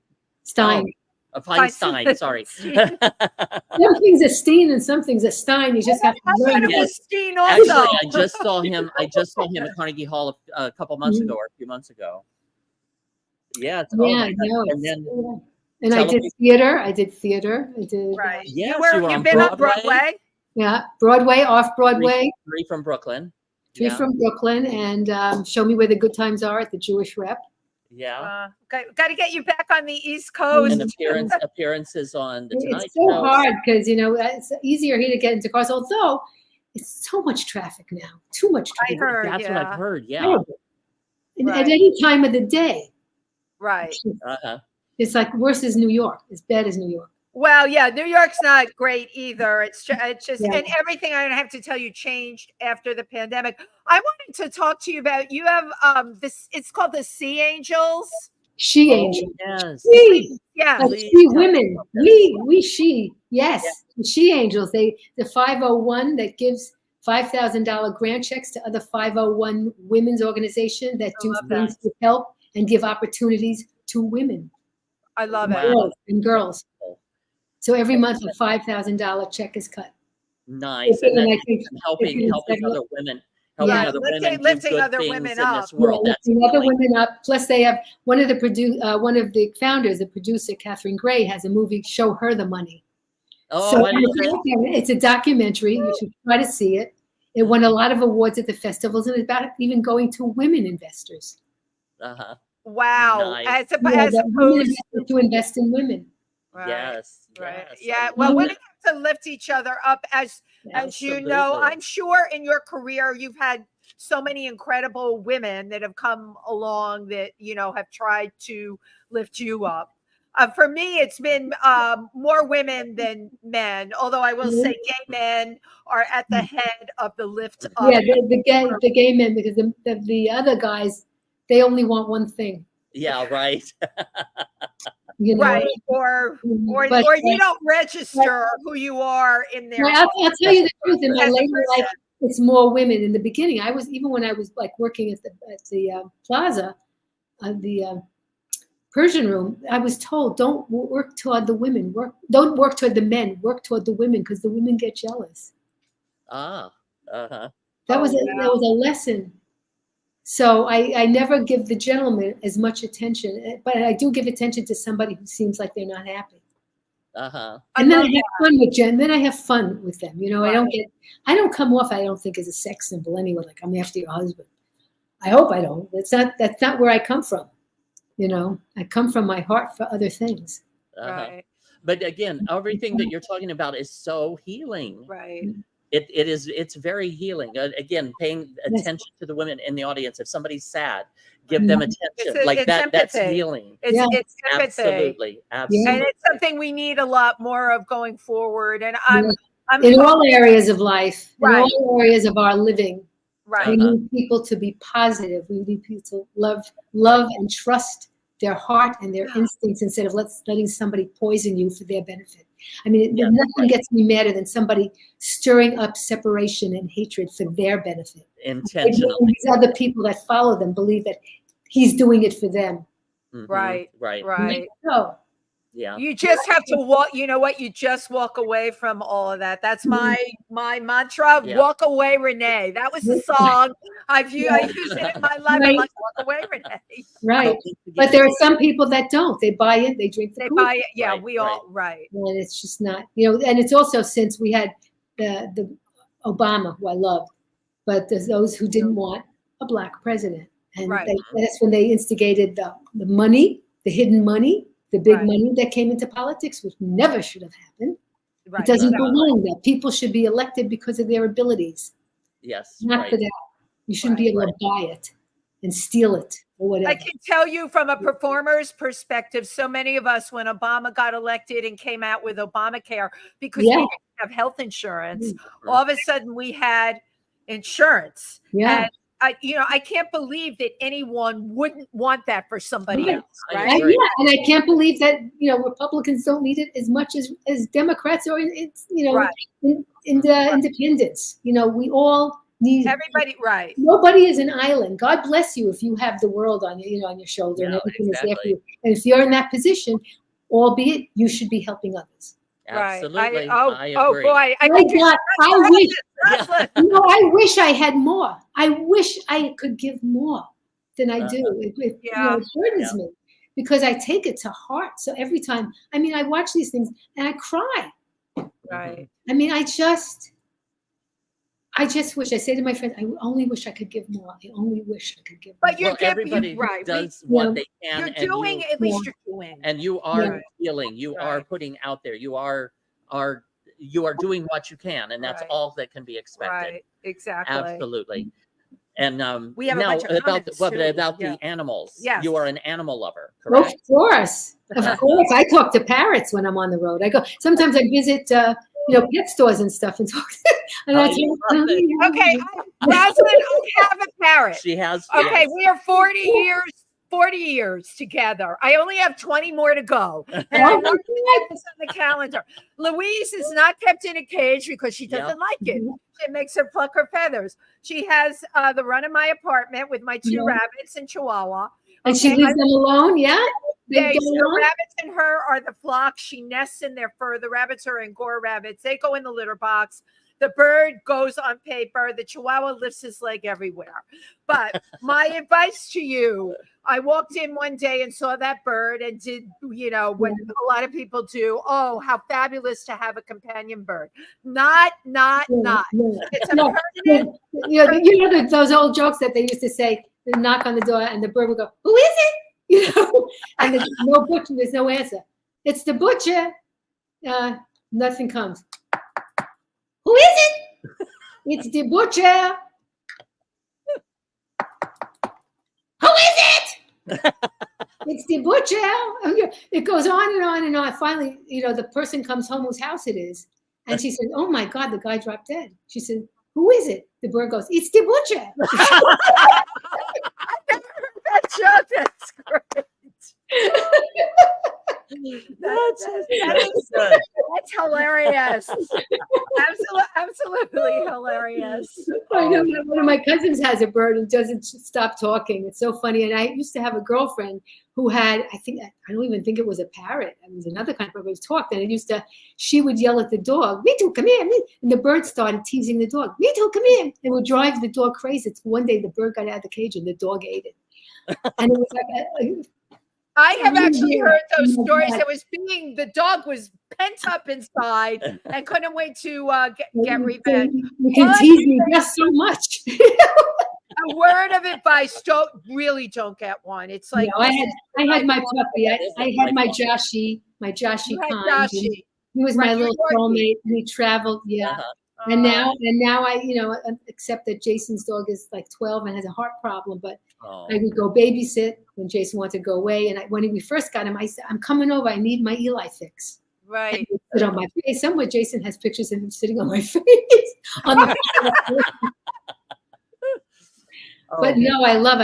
Feinstein, sorry. Some things are Steen and some things are Stein. You just have to learn. Steen also. Actually, I just saw him at Carnegie Hall a couple months ago, or a few months ago. Yeah. And I did theater. I did. Right. Yes, you've been on Broadway. Yeah, Broadway, off Broadway. Three from Brooklyn. From Brooklyn, and Show Me Where the Good Times Are at the Jewish Rep. Yeah. Got to get you back on the East Coast. And appearances on the Tonight Show. It's so hard because it's easier here to get into cars, although it's so much traffic now. Too much traffic. That's what I've heard. Yeah. At any time of the day. Right. It's like worse as New York. As bad as New York. Well, yeah, New York's not great either. It's just and everything I have to tell you changed after the pandemic. I wanted to talk to you about, you have this, it's called the Sea Angels. She Angels. Yes. She women. We, she. Yes. The She Angels. The 501 that gives $5,000 grant checks to other 501 women's organizations that do things to help and give opportunities to women. I love it. And girls. So every month a $5,000 check is cut. Nice. And then helping other women. Lifting other women up. In this world. Lifting other women up. Plus, they have one of the founders, the producer, Catherine Gray, has a movie, Show Her the Money. Oh, so it's a documentary. You should try to see it. It won a lot of awards at the festivals, and it's about even going to women investors. Wow. Nice. As opposed to invest in women. Right. Yes. Right. Yeah. Well, when it comes to lift each other up, as you know, I'm sure in your career you've had so many incredible women that have come along that, you know, have tried to lift you up. For me, it's been more women than men, although I will say gay men are at the head of the lift up. Yeah, the gay men, because the other guys, they only want one thing. Yeah, right. You know? Right, or you don't register who you are in there. I'll tell you the truth. In my later life, it's more women. In the beginning, even when I was like working at the plaza, the Persian room, I was told, don't work toward the women. Don't work toward the men. Work toward the women, because the women get jealous. That was a lesson. So I never give the gentleman as much attention, but I do give attention to somebody who seems like they're not happy. And then I have fun with Jen. Then I have fun with them. You know, right. I don't come off, I don't think, as a sex symbol anyway. Like, I'm after your husband. I hope I don't. That's not where I come from. You know, I come from my heart for other things. Right. But again, everything that you're talking about is so healing. Right. It's very healing. Again, paying attention to the women in the audience. If somebody's sad, give them attention. That's healing. It's empathy. Absolutely. And it's something we need a lot more of going forward. And I'm in all areas of life, in all areas of our living. Right. We need people to be positive. We need people to love and trust their heart and their instincts, instead of letting somebody poison you for their benefit. I mean, nothing gets me madder than somebody stirring up separation and hatred for their benefit. Intentionally. These other people that follow them believe that he's doing it for them. Right. So, yeah. You just have to walk. You know what? You just walk away from all of that. That's my mantra. Yeah. Walk away, Renee. That was the song. I use it in my life. I'm like, walk away, Renee. Right. But there are some people that don't. They buy it. They drink the They Kool-Aid. buy it. Yeah, all. And it's just not, you know, and it's also since we had the Obama, who I loved, but there's those who didn't want a Black president. And that's when they instigated the money, the hidden money, the big money that came into politics, which never should have happened. It doesn't belong there. People should be elected because of their abilities. Yes. Not for that. You shouldn't be able to buy it and steal it or whatever. I can tell you from a performer's perspective, so many of us, when Obama got elected and came out with Obamacare, because we didn't have health insurance, all of a sudden we had insurance. Yeah. And I can't believe that anyone wouldn't want that for somebody else, right? And I can't believe that, you know, Republicans don't need it as much as Democrats or independents. You know, we all need everybody. Right. Nobody is an island. God bless you if you have the world on your shoulder and everything is there for you. And if you're in that position, albeit you should be helping others. Absolutely. I agree. Boy, I wish I had more. I wish I could give more than I do. It burdens me because I take it to heart. So every time, I mean, I watch these things and I cry. Right. I mean, I just wish, I say to my friends, I only wish I could give more. I only wish I could give more. But everybody does what they can. You're doing, at least you're doing. And you are healing. You are putting out there. You are doing what you can. And that's all that can be expected. Right, exactly. Absolutely. And we have now about the animals. Yes. You are an animal lover, correct? Of course. Of course. I talk to parrots when I'm on the road. Sometimes I visit pet stores and stuff and talk. And okay, Roslyn, I have a parrot. She has. Okay, we are 40 years 40 years together. I only have 20 more to go. And I want to get this on the calendar. Louise is not kept in a cage because she doesn't like it. It makes her pluck her feathers. She has the run of my apartment with my 2 rabbits and Chihuahua. And she leaves them alone, yeah? The rabbits and her are the flock. She nests in their fur. The rabbits are Angora rabbits. They go in the litter box. The bird goes on paper. The Chihuahua lifts his leg everywhere. But my advice to you, I walked in one day and saw that bird and did, what a lot of people do. Oh, how fabulous to have a companion bird. Not. It's a permanent. Those old jokes that they used to say, they knock on the door and the bird would go, who is it? And there's no butcher, there's no answer. It's the butcher. Nothing comes. Who is it? It's the butcher. Who is it? It's the butcher. It goes on and on and on. Finally, the person comes home whose house it is. And she said, oh my God, the guy dropped dead. She said, who is it? The bird goes, it's the butcher. I never heard that joke. That's great. That's hilarious. Absolutely hilarious. I know one of my cousins has a bird and doesn't stop talking. It's so funny. And I used to have a girlfriend who had, I don't even think it was a parrot. It was another kind of bird. It was talked, and she would yell at the dog, me too, come here. And the bird started teasing the dog, me too, come here. It would drive the dog crazy. One day the bird got out of the cage and the dog ate it. And it was like, I have actually heard those stories. The dog was pent up inside and couldn't wait to get revenge. You can tease me just so much. A word of advice: don't get one. It's like I had my puppy. I had my Joshie Kind. He was my little soulmate. We traveled, And now I, except that Jason's dog is like 12 and has a heart problem, but I would go babysit when Jason wanted to go away. And when we first got him, I said, I'm coming over. I need my Eli fix. Right. And he'd sit on my face. Somewhere Jason has pictures of him sitting on my face. But no, I love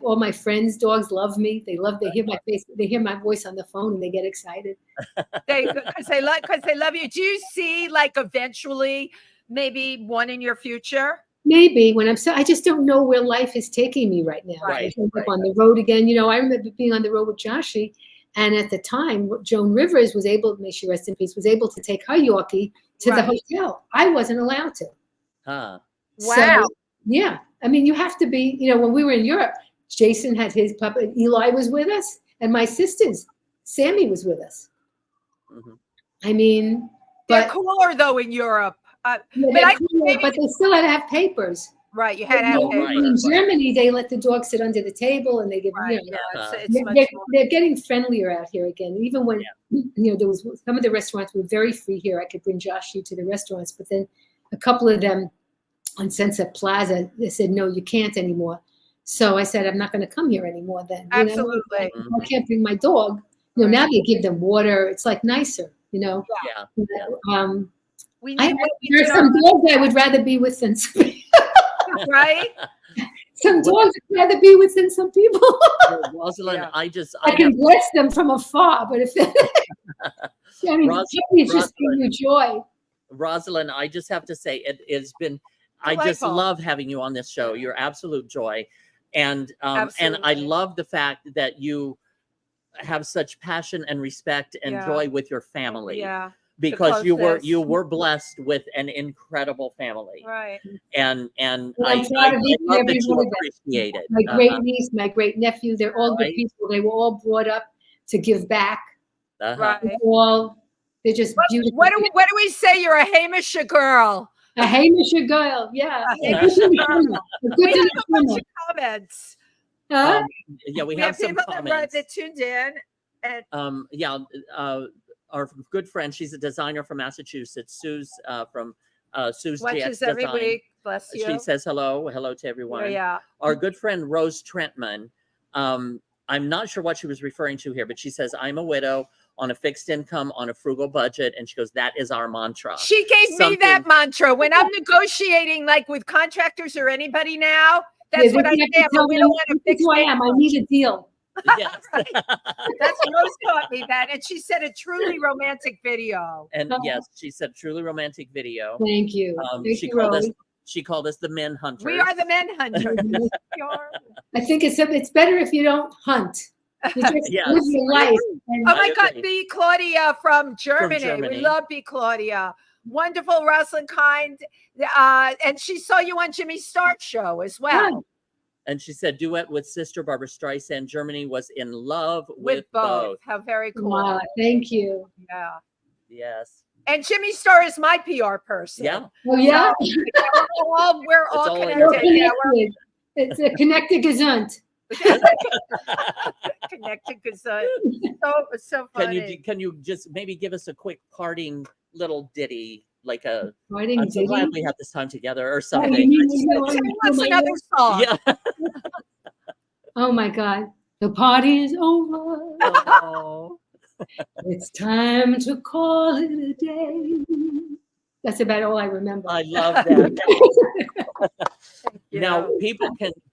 all my friends' dogs love me. They hear my face. They hear my voice on the phone and they get excited. Because they love you. Do you see eventually maybe one in your future? Maybe when I just don't know where life is taking me right now. Right. I up on the road again. I remember being on the road with Joshie, and at the time, Joan Rivers was able, may she rest in peace, was able to take her Yorkie to the hotel. I wasn't allowed to. Wow. So, yeah. I mean, you have to be, when we were in Europe, Jason had his puppy, Eli was with us, and my sisters, Sammy was with us. Mm-hmm. I mean, they're cooler though in Europe. But they still had to have papers. Right, you had to have papers. In Germany, they let the dog sit under the table, and they give. They're getting friendlier out here again. Even when there was some of the restaurants were very free here. I could bring Joshie to the restaurants, but then a couple of them on Sunset Plaza, they said no, you can't anymore. So I said I'm not going to come here anymore. Then absolutely, I can't bring my dog. Now they give them water. It's like nicer. Yeah. There's some dogs I would rather be with than some people. Right? Some dogs I'd rather be with than some people. Rosalind, I can bless them from afar, but if it's just bring you joy. Rosalind, I just have to say it's been I just love having you on this show. You're absolute joy. And I love the fact that you have such passion and respect and joy with your family. Yeah. Because you were blessed with an incredible family, right? And I love that you appreciate it. My great niece, my great nephew, they're all good people. They were all brought up to give back. Right. They're just beautiful. What do we say? You're a Hamisha girl. A Hamisha girl, yeah. We have a bunch of comments. We have some comments that tuned in. And our good friend, she's a designer from Massachusetts. Sue's from Sue's watches GX every Design. week. Bless you. She says hello to everyone. Yeah. Our good friend Rose Trentman. I'm not sure what she was referring to here, but she says I'm a widow on a fixed income on a frugal budget, and she goes, "That is our mantra." She gave me that mantra when I'm negotiating, like with contractors or anybody now. That's what I say. I'm a widow on a fixed income. I need a deal. Yes. That's Rose taught me that. And she said a truly romantic video. And yes, she said truly romantic video. Thank you. Thank She you, called us. Rose. She called us the men hunters. We are the men hunters. I think it's better if you don't hunt. You just Yes. live your life. And Oh my God, agree. B. Claudia from Germany. Germany. We love B. Claudia. Wonderful Roslyn Kind. And she saw you on Jimmy Star's show as well. And she said duet with Sister Barbara Streisand. Germany was in love With both. How very cool. wow, thank you. Yeah. Yes. And Jimmy Starr is my PR person. Yeah. Oh yeah, We're all all in connected. we're Yeah, connected. It's a connected gesund. connected because so funny. Can you just maybe give us a quick parting little ditty, like a Writing I'm so ditty? glad we have this time together or Oh, something. Sing us another song. Yeah. Oh my God, the party is over. Oh. It's time to call it a day. That's about all I remember. I love that. You Now know.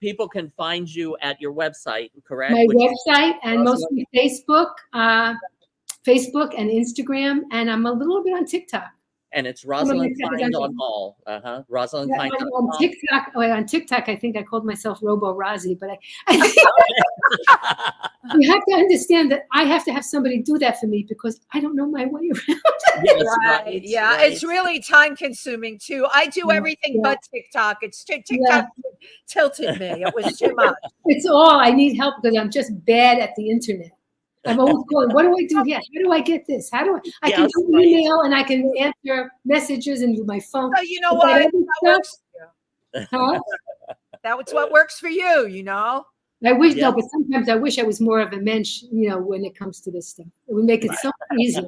people can find you at your website, correct? My Which is website and Roslyn- mostly Facebook and Instagram, and I'm a little bit on TikTok. and it's Roslyn my Kind God. on all. Roslyn Yeah, Kind on TikTok, on TikTok, I think I called myself Robo Rozzy, but I think you have to understand that I have to have somebody do that for me because I don't know my way around. Yes, Right. Yeah. right. It's really time consuming too. I do Yeah, everything yeah. but TikTok. TikTok tilted me. It was too much. It's all I need help because I'm just bad at the internet. I'm always going, what do I do here? How do I get this? How do I can Yes, do right. email and I can answer messages and do my phone. So you know But what? that other stuff, huh? That's what works for you, you know? I wish Yeah. no, but sometimes I wish I was more of a mensch, when it comes to this stuff. It would make it so easier.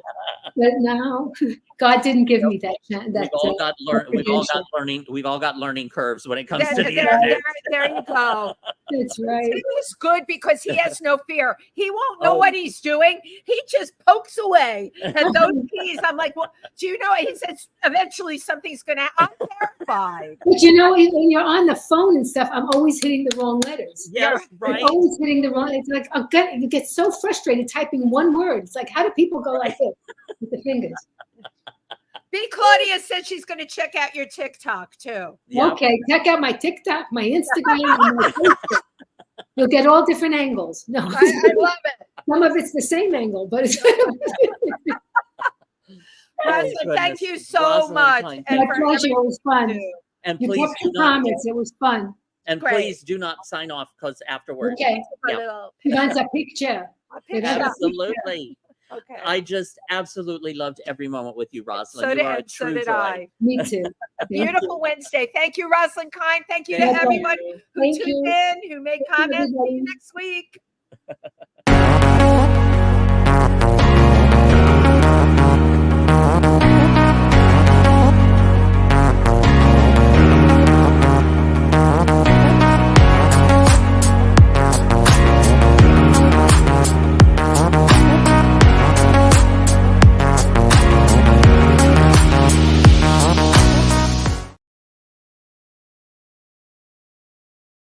But now God didn't give me that chance. We've all got learning curves when it comes to the internet. There you go. That's right. Tim is good because he has no fear. He won't know what he's doing. He just pokes away at those keys. I'm like, well, do you know? He says eventually something's gonna. I'm terrified. But when you're on the phone and stuff, I'm always hitting the wrong letters. Yes, right. I'm always hitting the wrong. It's like you get so frustrated typing one word. It's like, how do people go like this with the fingers? B. Claudia said she's going to check out your TikTok too. Yeah. Okay, check out my TikTok, my Instagram, and my Facebook. You'll get all different angles. No, I love it. some of it's the same angle, but it's Roslyn, goodness. thank you so Roslyn much. Kind, And my for pleasure. It was fun. everything. And You please kept do your not comments. It was fun. and Great. please do not sign off because afterwards. Okay, A Yeah. little you want a picture? picture. Absolutely. Okay. I just absolutely loved every moment with you, Roslyn. So You did, are a and so true did joy. I. Me too. Beautiful Wednesday. Thank you, Roslyn Kind. Thank you to Thank everyone you. who Thank tuned you. in, who made Thank you, comments. See everybody. you next week.